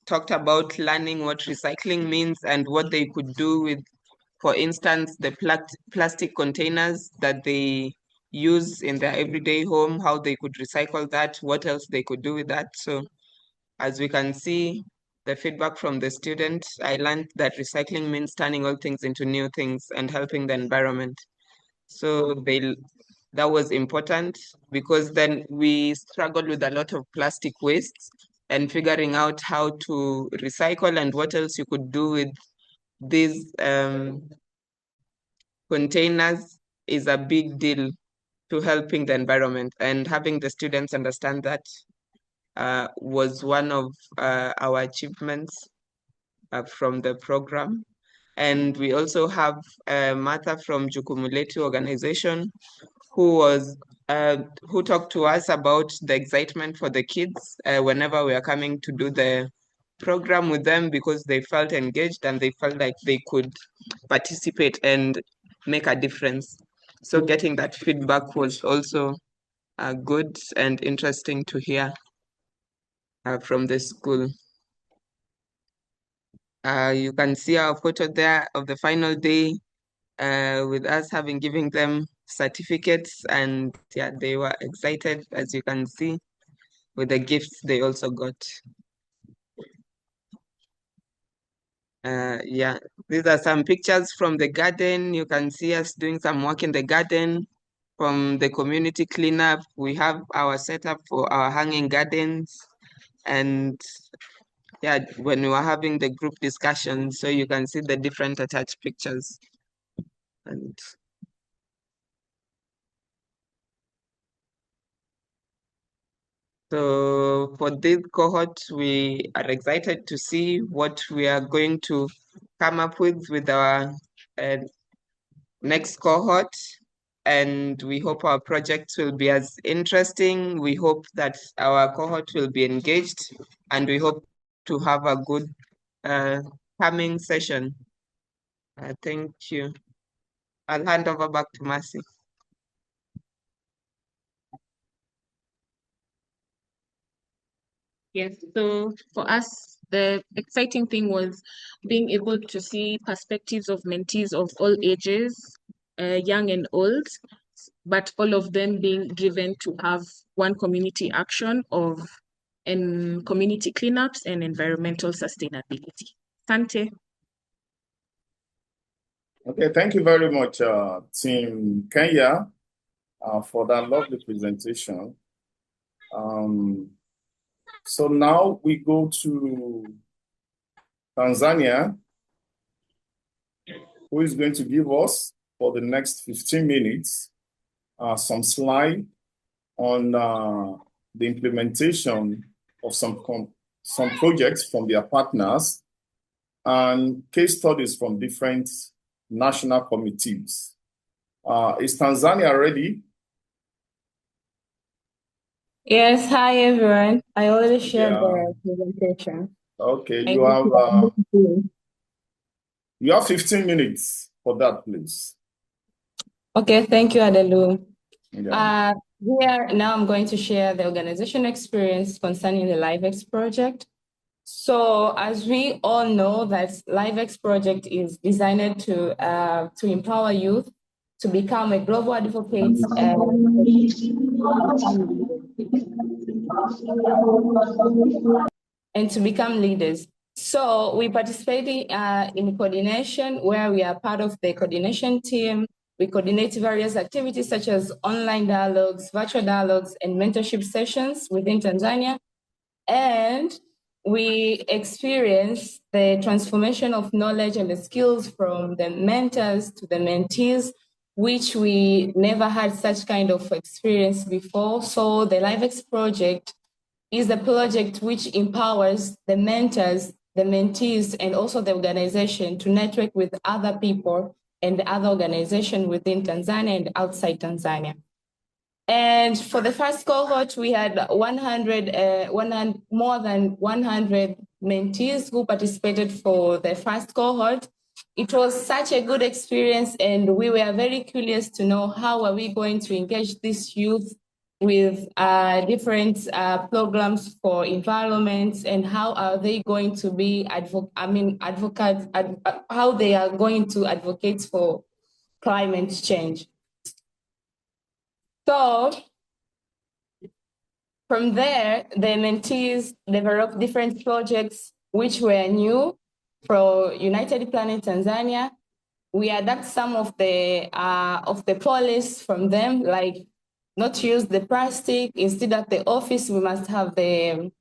talked about learning what recycling means and what they could do with, for instance, the plastic containers that they use in their everyday home, how they could recycle that, what else they could do with that. So as we can see, the feedback from the students, I learned that recycling means turning old things into new things and helping the environment. So that was important, because then we struggled with a lot of plastic wastes and figuring out how to recycle and what else you could do with these containers is a big deal to helping the environment. And having the students understand that was one of our achievements from the program. And we also have Martha from Jukumuleti organization, who talked to us about the excitement for the kids whenever we are coming to do the program with them, because they felt engaged and they felt like they could participate and make a difference. So getting that feedback was also good and interesting to hear from the school. You can see our photo there of the final day with us having given them certificates, and yeah, they were excited, as you can see, with the gifts they also got. Yeah, these are some pictures from the garden. You can see us doing some work in the garden. From the community cleanup, we have our setup for our hanging gardens. And yeah, when we were having the group discussion, so you can see the different attached pictures. And so for this cohort, we are excited to see what we are going to come up with our next cohort. And we hope our project will be as interesting. We hope that our cohort will be engaged, and we hope to have a good coming session. Thank you. I'll hand over back to Mercy. Yes, so for us, the exciting thing was being able to see perspectives of mentees of all ages, young and old, but all of them being driven to have one community action of community cleanups and environmental sustainability. Sante. Okay, thank you very much, Team Kenya, for that lovely presentation. So now we go to Tanzania, who is going to give us, for the next 15 minutes, some slide on the implementation of some projects from their partners and case studies from different national committees. Is Tanzania ready? Yes, hi everyone. I already shared the presentation. Okay, you have 15 minutes for that, please. Okay, thank you, Adelu. Yeah. Here now I'm going to share the organization experience concerning the LiveX project. So as we all know that LiveX project is designed to empower youth to become a global advocate and to become leaders. So we participated in coordination where we are part of the coordination team. We coordinate various activities such as online dialogues, virtual dialogues, and mentorship sessions within Tanzania. And we experience the transformation of knowledge and the skills from the mentors to the mentees, which we never had such kind of experience before. So the LiveX project is a project which empowers the mentors, the mentees, and also the organization to network with other people and other organizations within Tanzania and outside Tanzania. And for the first cohort, we had more than 100 mentees who participated for the first cohort. It was such a good experience, and we were very curious to know how are we going to engage this youth with different programs for environments, and how are they going to be advocates, how they are going to advocate for climate change. So from there, the mentees developed different projects which were new for United Planet Tanzania. We adapt some of the policies from them, like not use the plastic. Instead, at the office, we must have the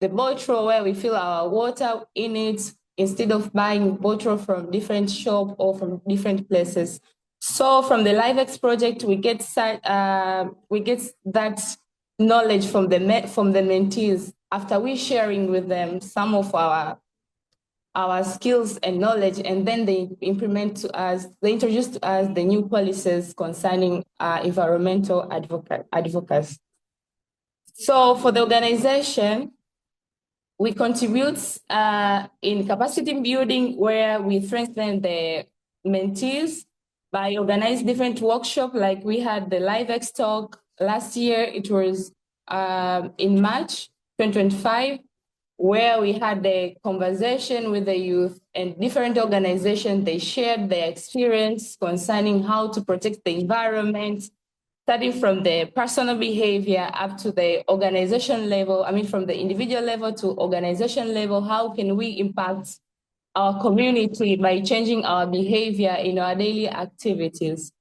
bottle where we fill our water in it, instead of buying bottle from different shop or from different places. So from the LiveX project, we get that knowledge from the mentees after we sharing with them some of our skills and knowledge, and then they introduce to us the new policies concerning environmental advocacy. So for the organization, we contribute in capacity building, where we strengthen the mentees by organizing different workshops. Like we had the LiveX talk last year, it was in March 2025, where we had the conversation with the youth and different organizations. They shared their experience concerning how to protect the environment, starting from the personal behavior up to the organization level. From the individual level to organization level, how can we impact our community by changing our behavior in our daily activities?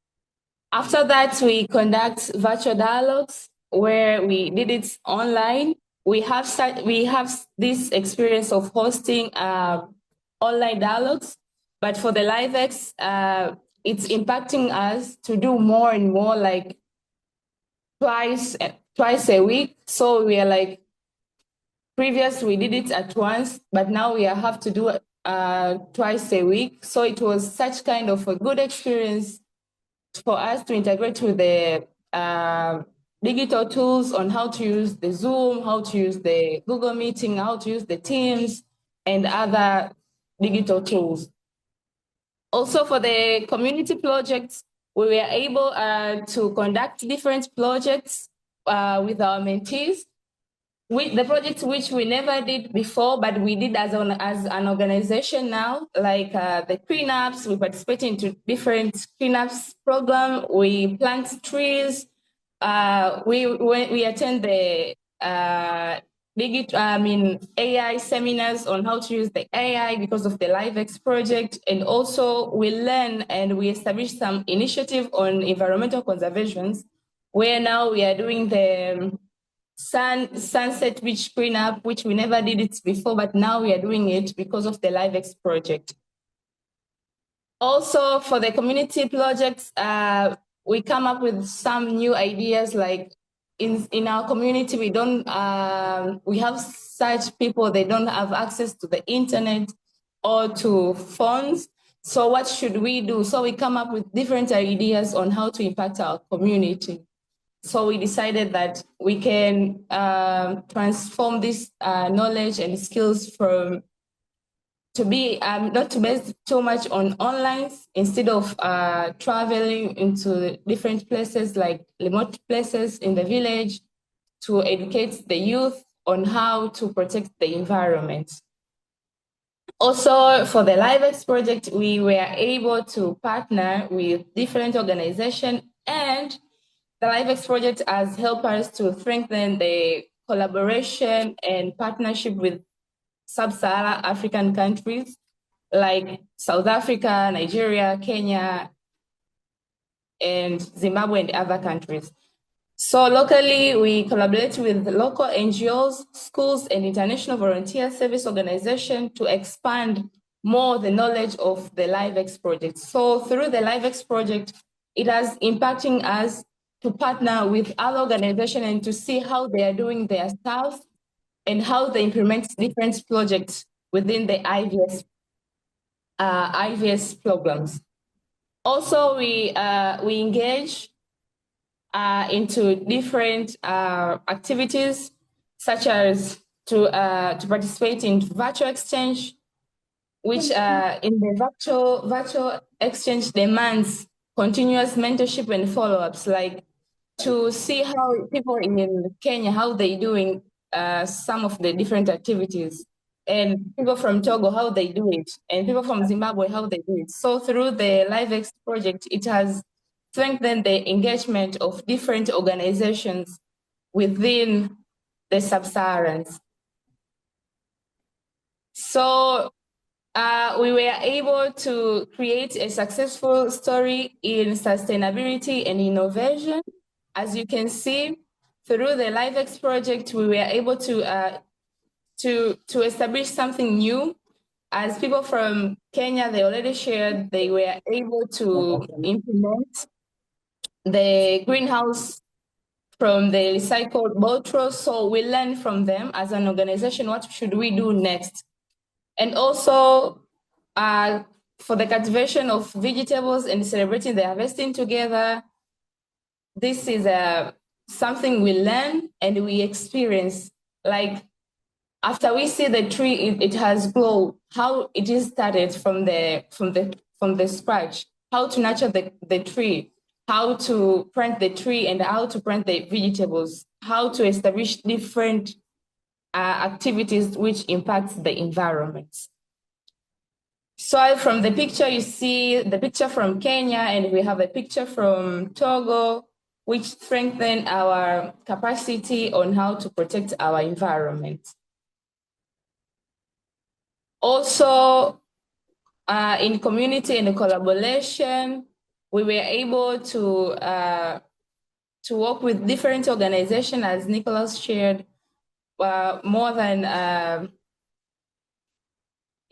After that, we conduct virtual dialogues where we did it online. we have this experience of hosting online dialogues, but for the LiveX, it's impacting us to do more and more, like twice a week. So we are like, previous we did it at once, but now we have to do it twice a week. So it was such kind of a good experience for us to integrate with the digital tools on how to use the Zoom, how to use the Google Meeting, how to use the Teams and other digital tools. Also for the community projects, we were able to conduct different projects with our mentees. The projects which we never did before, but we did as an organization now, like the cleanups. We participate into different cleanups program. We plant trees. We attend the AI seminars on how to use the AI because of the LiveX project, and also we learn and we establish some initiative on environmental conservations, where now we are doing the Sunset Beach cleanup, which we never did it before, but now we are doing it because of the LiveX project. Also, for the community projects, we come up with some new ideas. Like in our community, we have such people, they don't have access to the internet or to phones. So what should we do? So we come up with different ideas on how to impact our community. So we decided that we can transform this knowledge and skills to be not to base too much on online, instead of traveling into different places, like remote places in the village, to educate the youth on how to protect the environment. Also, for the LiveX project, we were able to partner with different organizations, and the LiveX project has helped us to strengthen the collaboration and partnership with sub-Saharan African countries like South Africa, Nigeria, Kenya, and Zimbabwe and other countries. So locally, we collaborate with local NGOs, schools, and international volunteer service organizations to expand more the knowledge of the LiveX project. So through the LiveX project, it has impacting us to partner with other organizations and to see how they are doing their stuff and how they implement different projects within the IVS programs. Also, we engage into different activities, such as to participate in virtual exchange, which in the virtual exchange demands continuous mentorship and follow-ups, like to see how people in Kenya, how they doing some of the different activities, and people from Togo, how they do it, and people from Zimbabwe, how they do it. So through the LiveX project, it has strengthened the engagement of different organizations within the sub-Saharans. So we were able to create a successful story in sustainability and innovation. As you can see, through the LiveX project, we were able to establish something new. As people from Kenya, they already shared, they were able to implement the greenhouse from the recycled bottles. So we learned from them as an organization, what should we do next? And also for the cultivation of vegetables and celebrating the harvesting together, this is something we learn and we experience. Like after we see the tree, it has grown, how it is started from the scratch, how to nurture the tree, how to plant the tree and how to plant the vegetables, how to establish different activities which impacts the environment. So from the picture, you see the picture from Kenya, and we have a picture from Togo, which strengthen our capacity on how to protect our environment. Also, in community and collaboration, we were able to work with different organizations, as Nicholas shared, more than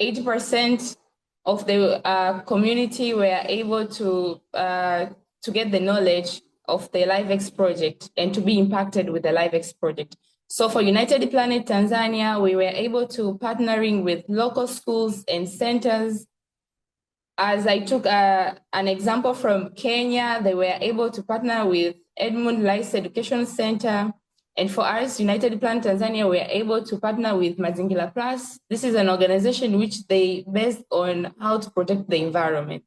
80% of the community were able to get the knowledge of the LiveX project and to be impacted with the LiveX project. So for United Planet Tanzania, we were able to partnering with local schools and centers. As I took an example from Kenya, they were able to partner with Edmund Rice Education Center. And for us, United Planet Tanzania, we are able to partner with Mazingira Plus. This is an organization which they based on how to protect the environment.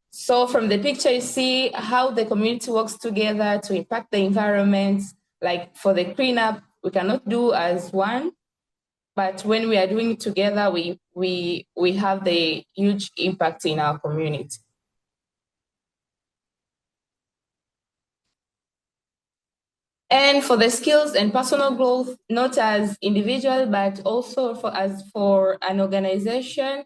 So from the picture, you see how the community works together to impact the environment. Like for the cleanup, we cannot do as one, but when we are doing it together, we have the huge impact in our community. And for the skills and personal growth, not as individual, but also for an organization,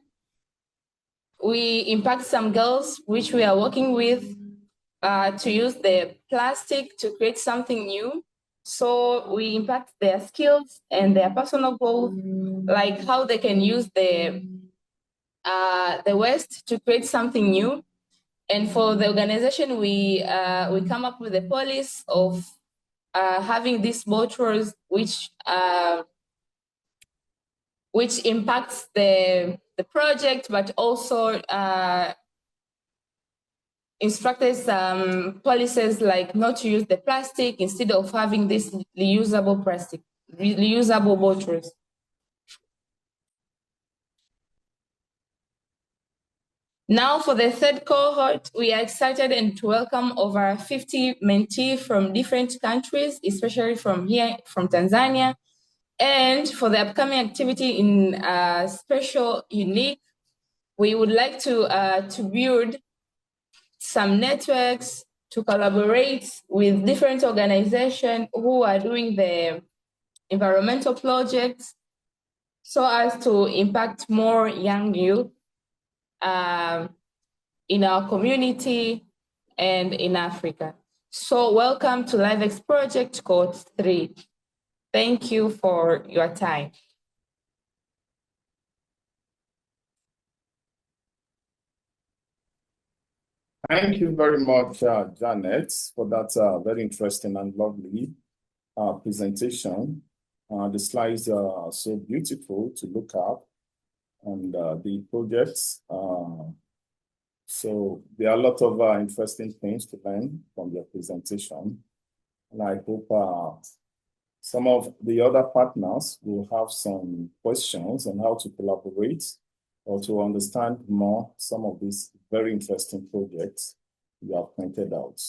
we impact some girls, which we are working with, to use the plastic to create something new. So we impact their skills and their personal growth, like how they can use the waste to create something new. And for the organization, we come up with a policy of having these bottles, which impacts the project, but also instructed some policies like not to use the plastic instead of having this reusable bottles. Now for the third cohort, we are excited and to welcome over 50 mentees from different countries, especially from Tanzania. And for the upcoming activity in special unique, we would like to build some networks to collaborate with different organizations who are doing the environmental projects so as to impact more young youth in our community and in Africa. So welcome to LiveX Project Cohort 3. Thank you for your time. Thank you very much, Janet, for that very interesting and lovely presentation. The slides are so beautiful to look at, and the projects. So there are a lot of interesting things to learn from your presentation. And I hope some of the other partners will have some questions on how to collaborate or to understand more some of these very interesting projects you have pointed out.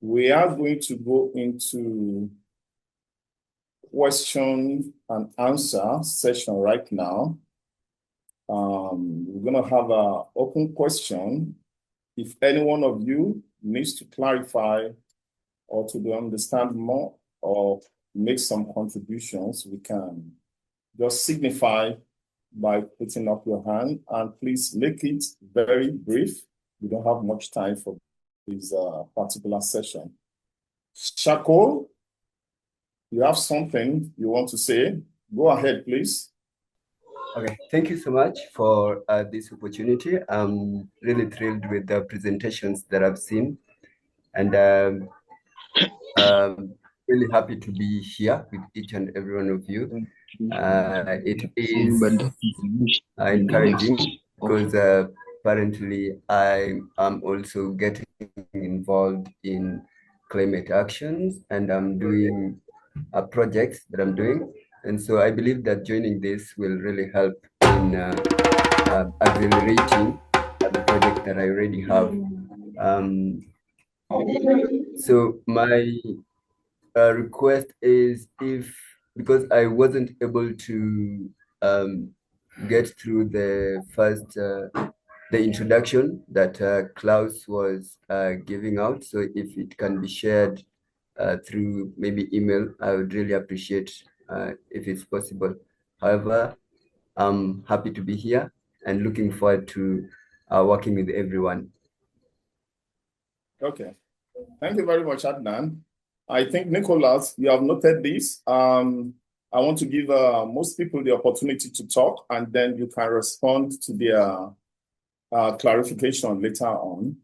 We are going to go into question and answer session right now. We're going to have an open question. If any one of you needs to clarify or to understand more or make some contributions, we can just signify by putting up your hand, and please make it very brief. We don't have much time for this particular session. Shako, you have something you want to say? Go ahead, please. Okay, thank you so much for this opportunity. I'm really thrilled with the presentations that I've seen, and really happy to be here with each and every one of you. It is encouraging because apparently I am also getting involved in climate actions, and I'm doing projects that I'm doing. And so I believe that joining this will really help in accelerating the project that I already have. So my request is, because I wasn't able to get through the first, the introduction that Klaus was giving out. So if it can be shared through maybe email, I would really appreciate if it's possible. However, I'm happy to be here and looking forward to working with everyone. Okay. Thank you very much, Adnan. I think, Nicholas, you have noted this. I want to give most people the opportunity to talk, and then you can respond to their clarification later on.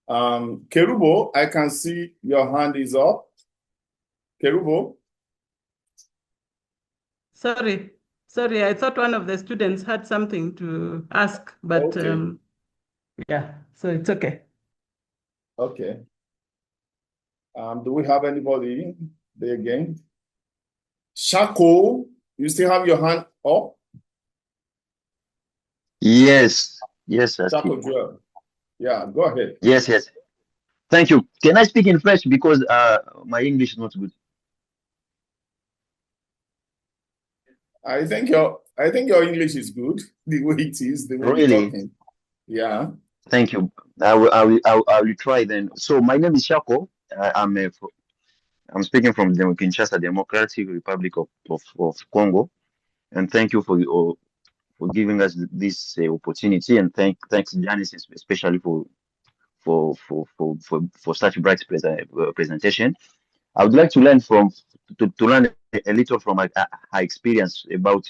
Kerubo, I can see your hand is up. Kerubo? Sorry, I thought one of the students had something to ask, but Okay. yeah, so it's okay. Okay. Do we have anybody there again? Shako, you still have your hand up? Yes, Shako Joel. Yeah, go ahead. yes. Thank you. Can I speak in French because my English is not good? I think your English is good, the way it is, the way you're Really? talking. Yeah. Thank you. I will try then. So my name is Shako. I'm speaking from the Kinshasa Democratic Republic of Congo, and thank you for giving us this opportunity, and thanks Janice especially for such bright presentation. I would like to learn to learn a little from her experience about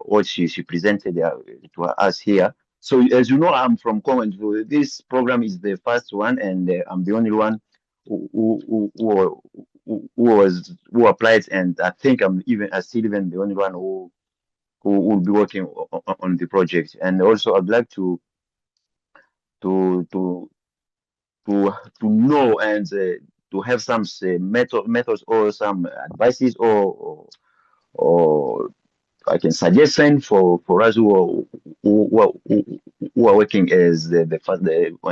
what she presented to us here. So as you know, I'm from Congo, and this program is the first one, and I'm the only one who applied, and I think I'm still even the only one who will be working on the project. And also, I'd like to to know and to have some methods or some advices or I can suggestion for us who are working as the first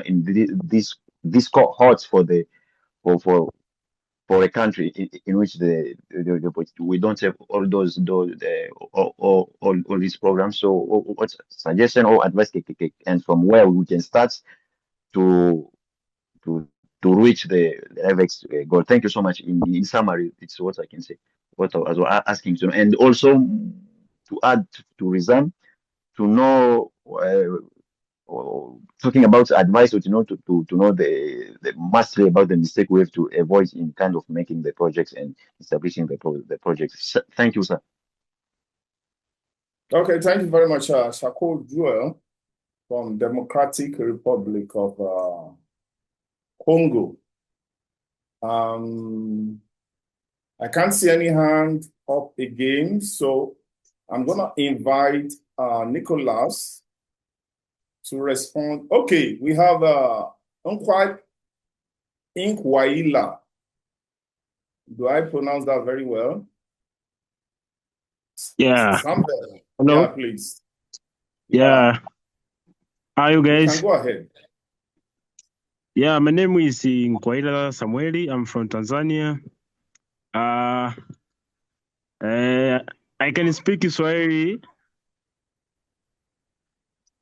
in this cohorts for a country in which we don't have all all these programs. So what suggestion or advice and from where we can start to to reach the FX goal. Thank you so much. In summary, it's what I can say. What I was asking to, and also to add to Rizam, to know talking about advice, or to know to know the mastery about the mistake we have to avoid in kind of making the projects and establishing the projects. Thank you, sir. Okay, thank you very much, Shako Joel from Democratic Republic of Congo. I can't see any hand up again, so I'm gonna invite Nicholas to respond. Okay, we have Inkwaila. Do I pronounce that very well? Yeah. Somebody. Hello? Yeah, please. Yeah. How are you guys? You can go ahead. Yeah, my name is Nkwaila Samueli. I'm from Tanzania. I can speak Swahili.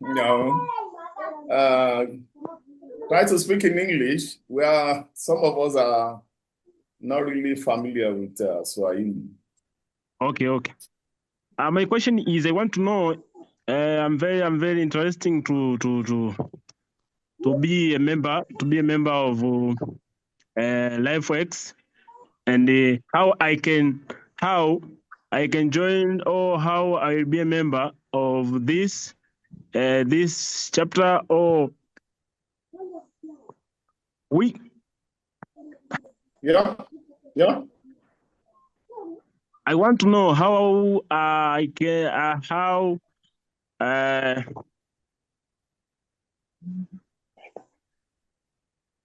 No. Try to speak in English. Some of us are not really familiar with Swahili. Okay. My question is, I want to know. I'm very interesting to be a member of LifeWorks, and how I can join, or how I will be a member of this chapter, or we. Yeah. I want to know how I can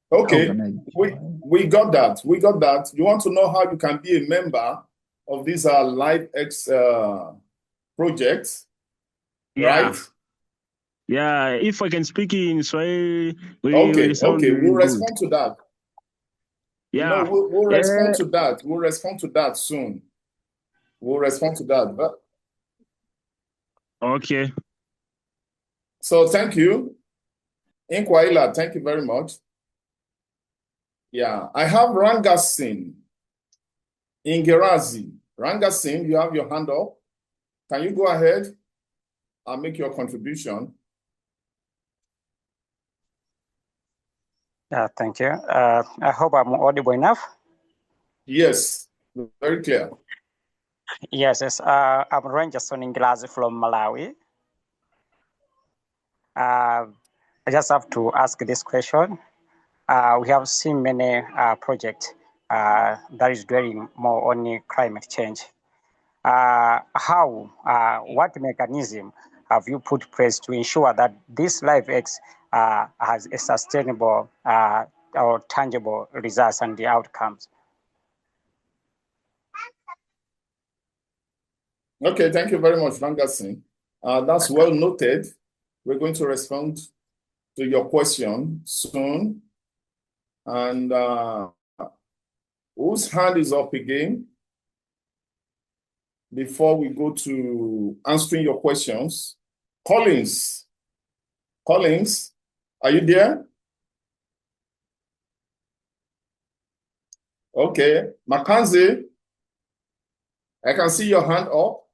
Okay, we got that. You want to know how you can be a member of this LifeX project, right? Yeah, if I can speak in Swahili, okay, we'll respond to that. Yeah, we'll respond to that. We'll respond to that soon. We'll respond to that. But... Okay. So thank you, Inkwaila. Thank you very much. Yeah, I have Rangasin Ingerazi. Rangasin, you have your hand up. Can you go ahead and make your contribution? Thank you. I hope I'm audible enough. Yes, very clear. Yes. I'm Ranger Soninglazi from Malawi. I just have to ask this question. We have seen many projects that is dwelling more on climate change. What mechanism have you put place to ensure that this LiveX has a sustainable or tangible results and the outcomes? Okay, thank you very much, Langasin. That's well noted. We're going to respond to your question soon. And whose hand is up again? Before we go to answering your questions, Collins, are you there? Okay, Mackenzie, I can see your hand up.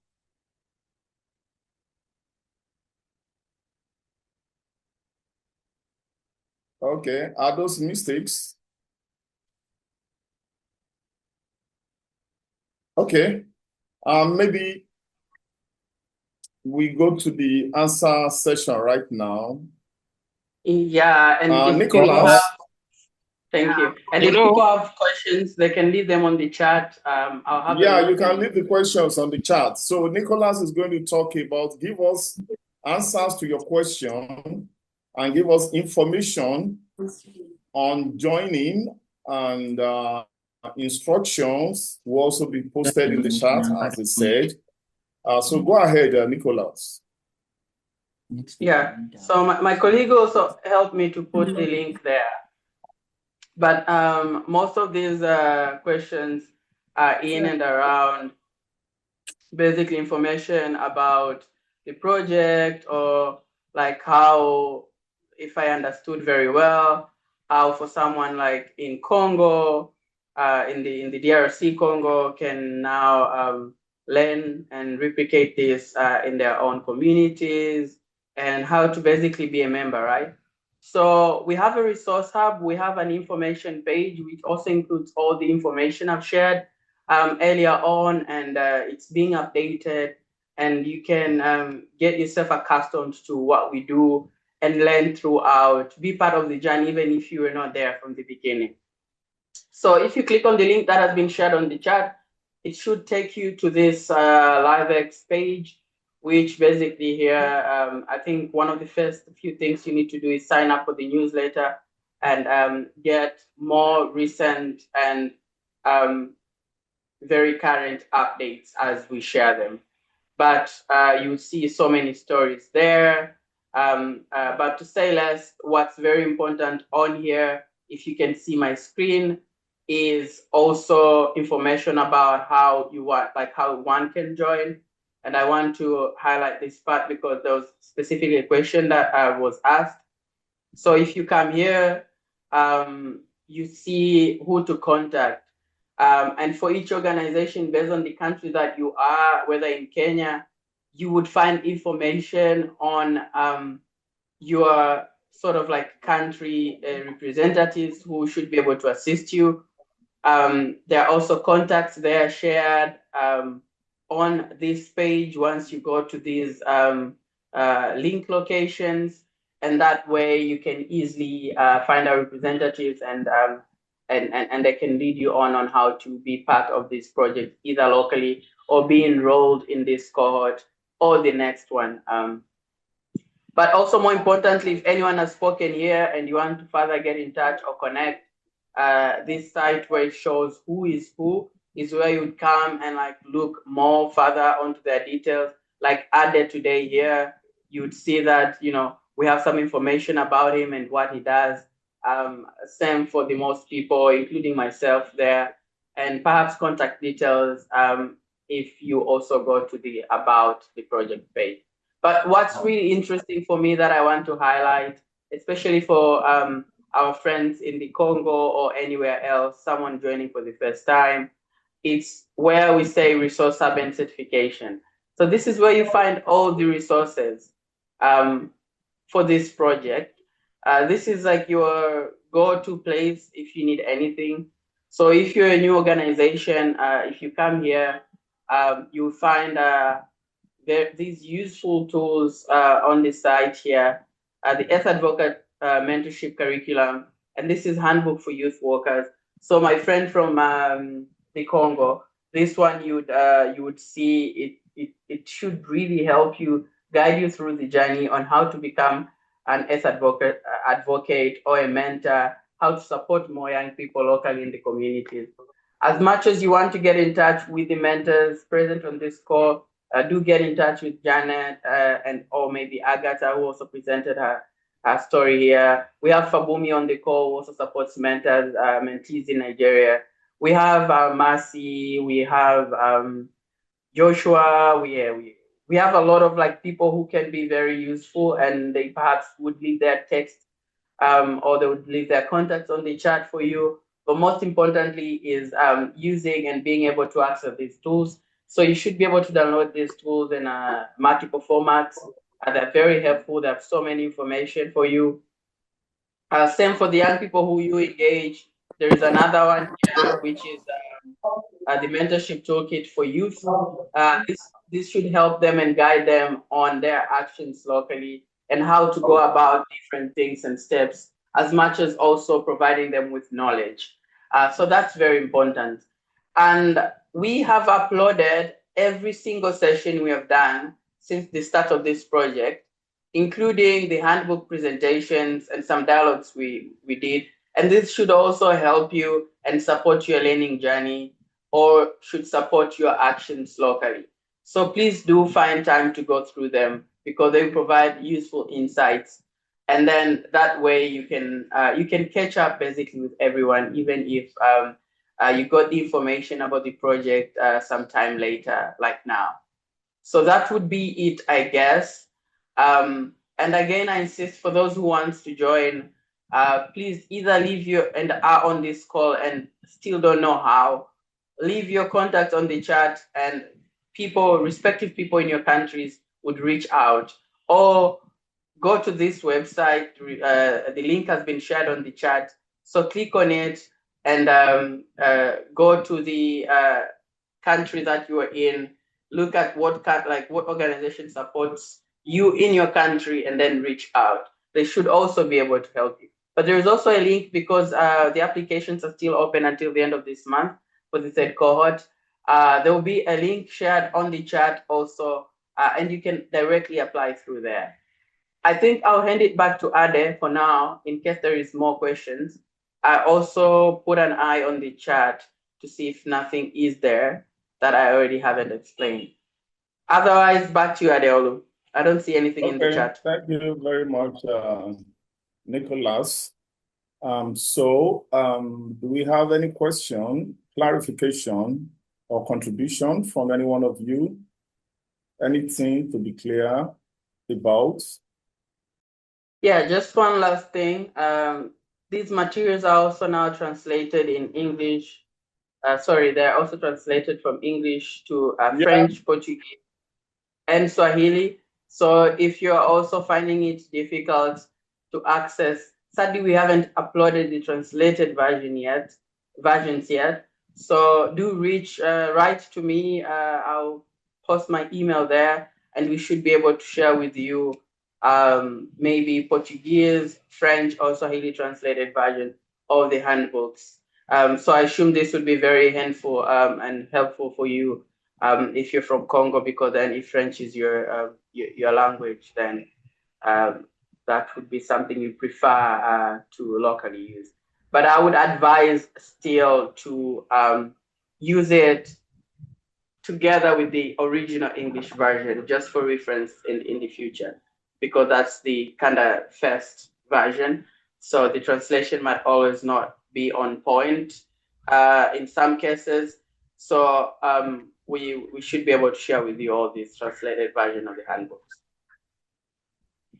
Okay, are those mistakes? Okay, maybe we go to the answer session right now. Yeah, and if people Nicholas. Thank you. And if people have questions, they can leave them on the chat. I'll have you can leave the questions on the chat. So Nicholas is going to talk about, give us answers to your question and give us information on joining, and instructions will also be posted in the chat, as it said. So go ahead, Nicholas. Yeah, so my colleague also helped me to put the link there. But most of these questions are in and around basically information about the project, or like how, if I understood very well, how for someone like in Congo, in the DRC Congo, can now learn and replicate this in their own communities, and how to basically be a member, right? So we have a resource hub, we have an information page, which also includes all the information I've shared earlier on, and it's being updated, and you can get yourself accustomed to what we do and learn throughout, be part of the journey, even if you were not there from the beginning. So if you click on the link that has been shared on the chat, it should take you to this LiveX page, which basically here, I think one of the first few things you need to do is sign up for the newsletter and get more recent and very current updates as we share them. But you see so many stories there. But to say less, what's very important on here, if you can see my screen, is also information about how how one can join. And I want to highlight this part because there was specifically a question that was asked. So if you come here, you see who to contact. And for each organization, based on the country that you are, whether in Kenya, you would find information on your sort of like country representatives who should be able to assist you. There are also contacts there shared on this page once you go to these link locations, and that way you can easily find our representatives, and they can lead you on how to be part of this project, either locally or be enrolled in this cohort or the next one. But also more importantly, if anyone has spoken here and you want to further get in touch or connect, this site where it shows who is where you'd come and like look more further onto their details. Like added today here, you'd see that, you know, we have some information about him and what he does. Same for the most people, including myself there, and perhaps contact details if you also go to the About the Project page. But what's really interesting for me that I want to highlight, especially for our friends in the Congo or anywhere else, someone joining for the first time, it's where we say resource hub and certification. So this is where you find all the resources for this project. This is like your go-to place if you need anything. So if you're a new organization, if you come here, you'll find these useful tools on the site here, the Earth Advocate Mentorship Curriculum, and this is Handbook for Youth Workers. So my friend from the Congo, this one you would see it should really help you, guide you through the journey on how to become an Earth advocate or a mentor, how to support more young people locally in the communities. As much as you want to get in touch with the mentors present on this call, do get in touch with Janet or maybe Agatha, who also presented her story here. We have Fabumi on the call, who also supports mentors, mentees in Nigeria. We have Marcy, we have Joshua, we have a lot of people who can be very useful, and they perhaps would leave their text or they would leave their contacts on the chat for you. But most importantly is using and being able to access these tools. So you should be able to download these tools in multiple formats. They're very helpful. They have so many information for you. Same for the young people who you engage. There is another one here, which is the mentorship toolkit for youth. This should help them and guide them on their actions locally and how to go about different things and steps, as much as also providing them with knowledge. So that's very important. And we have uploaded every single session we have done since the start of this project, including the handbook presentations and some dialogues we did. And this should also help you and support your learning journey, or should support your actions locally. So please do find time to go through them, because they provide useful insights. And then that way you can catch up basically with everyone, even if you got the information about the project sometime later, like now. So that would be it, I guess. And again, I insist, for those who want to join, please either leave your, and are on this call and still don't know how, leave your contact on the chat, and respective people in your countries would reach out, or go to this website. The link has been shared on the chat. So click on it and go to the country that you are in, look at what organization supports you in your country, and then reach out. They should also be able to help you. But there is also a link, because the applications are still open until the end of this month for the third cohort. There will be a link shared on the chat also, and you can directly apply through there. I think I'll hand it back to Ade for now, in case there is more questions. I also put an eye on the chat to see if nothing is there that I already haven't explained. Otherwise, back to you, Adeolu. I don't see anything in the chat. Thank you very much, Nicholas. Do we have any question, clarification, or contribution from any one of you? Anything to be clear about? Yeah, just one last thing. These materials are also now translated in English. They're also translated from English to French, Portuguese, and Swahili. So if you're also finding it difficult to access, sadly, we haven't uploaded the translated versions yet. So do write to me. I'll post my email there, and we should be able to share with you maybe Portuguese, French, or Swahili translated version of the handbooks. So I assume this would be very helpful and helpful for you if you're from Congo, because then if French is your language, then that would be something you prefer to locally use. But I would advise still to use it together with the original English version, just for reference in the future, because that's the kind of first version. So the translation might always not be on point in some cases. So we should be able to share with you all these translated version of the handbooks.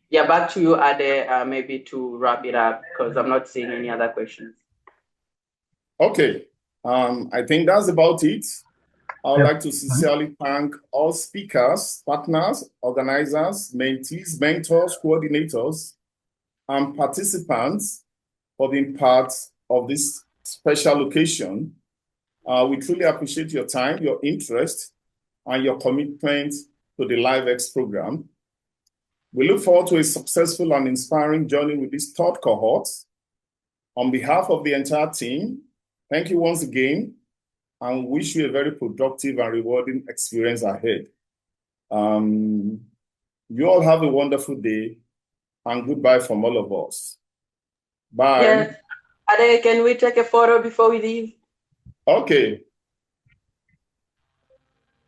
Yeah, back to you, Ade, maybe to wrap it up, because I'm not seeing any other questions. Okay, I think that's about it. I would like to sincerely thank all speakers, partners, organizers, mentees, mentors, coordinators, and participants for being part of this special occasion. We truly appreciate your time, your interest, and your commitment to the LiveX program. We look forward to a successful and inspiring journey with this third cohort. On behalf of the entire team, thank you once again, and wish you a very productive and rewarding experience ahead. You all have a wonderful day, and goodbye from all of us. Bye. Yes. Ade, can we take a photo before we leave? Okay.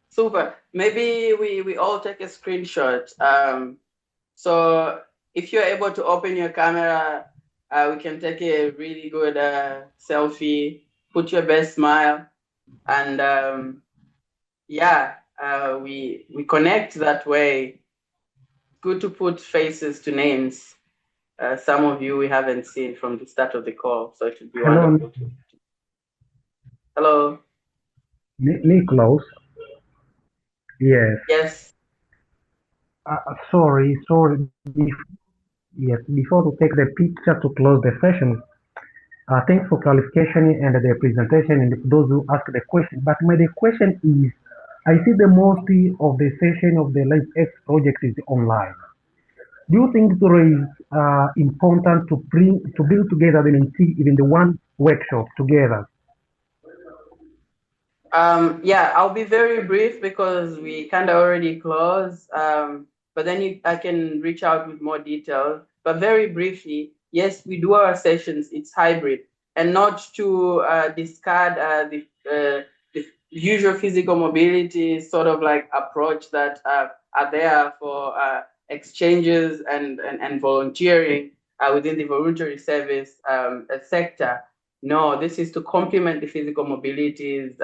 Super. Maybe we all take a screenshot. So if you're able to open your camera, we can take a really good selfie, put your best smile, and yeah, we connect that way. Good to put faces to names. Some of you we haven't seen from the start of the call, so it would be wonderful. Hello. Nicholas. Yes. Yes. Sorry. Yes, before to take the picture to close the session, thanks for clarification and the presentation and those who ask the question. But the question is, I see the most of the session of the LiveX project is online. Do you think it is important to build together the mentee even the one workshop together? Yeah, I'll be very brief because we kind of already closed. But then I can reach out with more details. But very briefly, yes, we do our sessions. It's hybrid, and not to discard the usual physical mobility sort of like approach that are there for exchanges and volunteering within the voluntary service sector. No, this is to complement the physical mobilities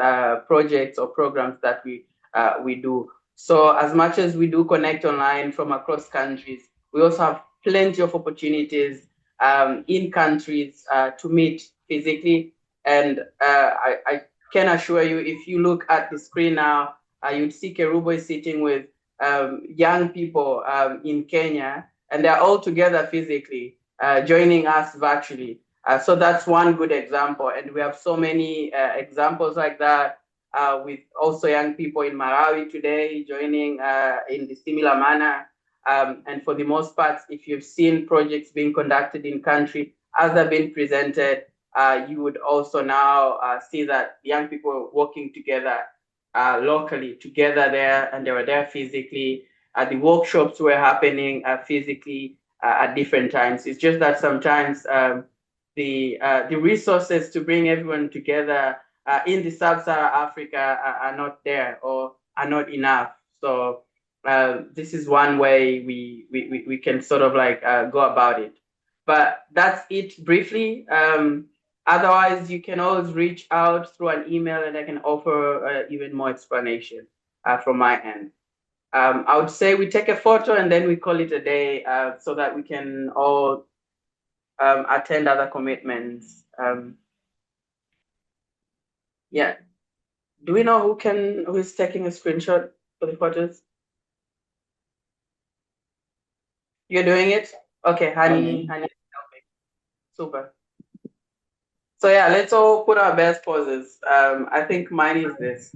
projects or programs that we do. So as much as we do connect online from across countries, we also have plenty of opportunities in countries to meet physically. And I can assure you, if you look at the screen now, you'd see Kerubo is sitting with young people in Kenya, and they're all together physically, joining us virtually. So that's one good example. And we have so many examples like that with also young people in Malawi today joining in the similar manner. And for the most part, if you've seen projects being conducted in country as they're being presented, you would also now see that young people working together locally, together there, and they were there physically. The workshops were happening physically at different times. It's just that sometimes the resources to bring everyone together in the sub-Saharan Africa are not there or are not enough. So this is one way we can sort of like go about it. But that's it briefly. Otherwise, you can always reach out through an email and I can offer even more explanation from my end. I would say we take a photo and then we call it a day so that we can all attend other commitments. Yeah. Do we know who is taking a screenshot for the photos? You're doing it? Okay, honey. Super. So yeah, let's all put our best poses. I think mine is this.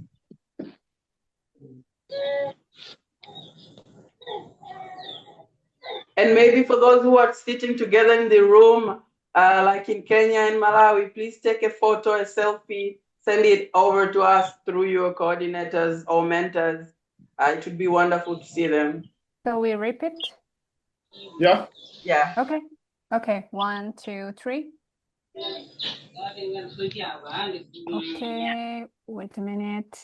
And maybe for those who are sitting together in the room, like in Kenya and Malawi, please take a photo, a selfie, send it over to us through your coordinators or mentors. It would be wonderful to see them. So we repeat? Yeah. Yeah. Okay. Okay. 1, 2, 3. Okay. Wait a minute.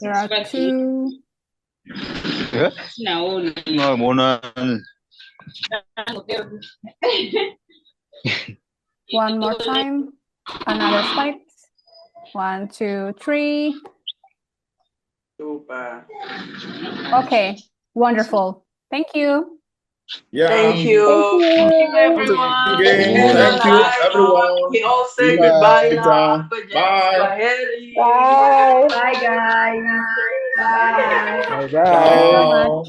There are 2. One more time. Another slide. 1, 2, 3. Super. Okay. Wonderful. Thank you. Yeah. Thank you. Thank you, everyone. Thank you, everyone. We all say goodbye now. Bye. Bye. Bye, guys. Bye. Bye.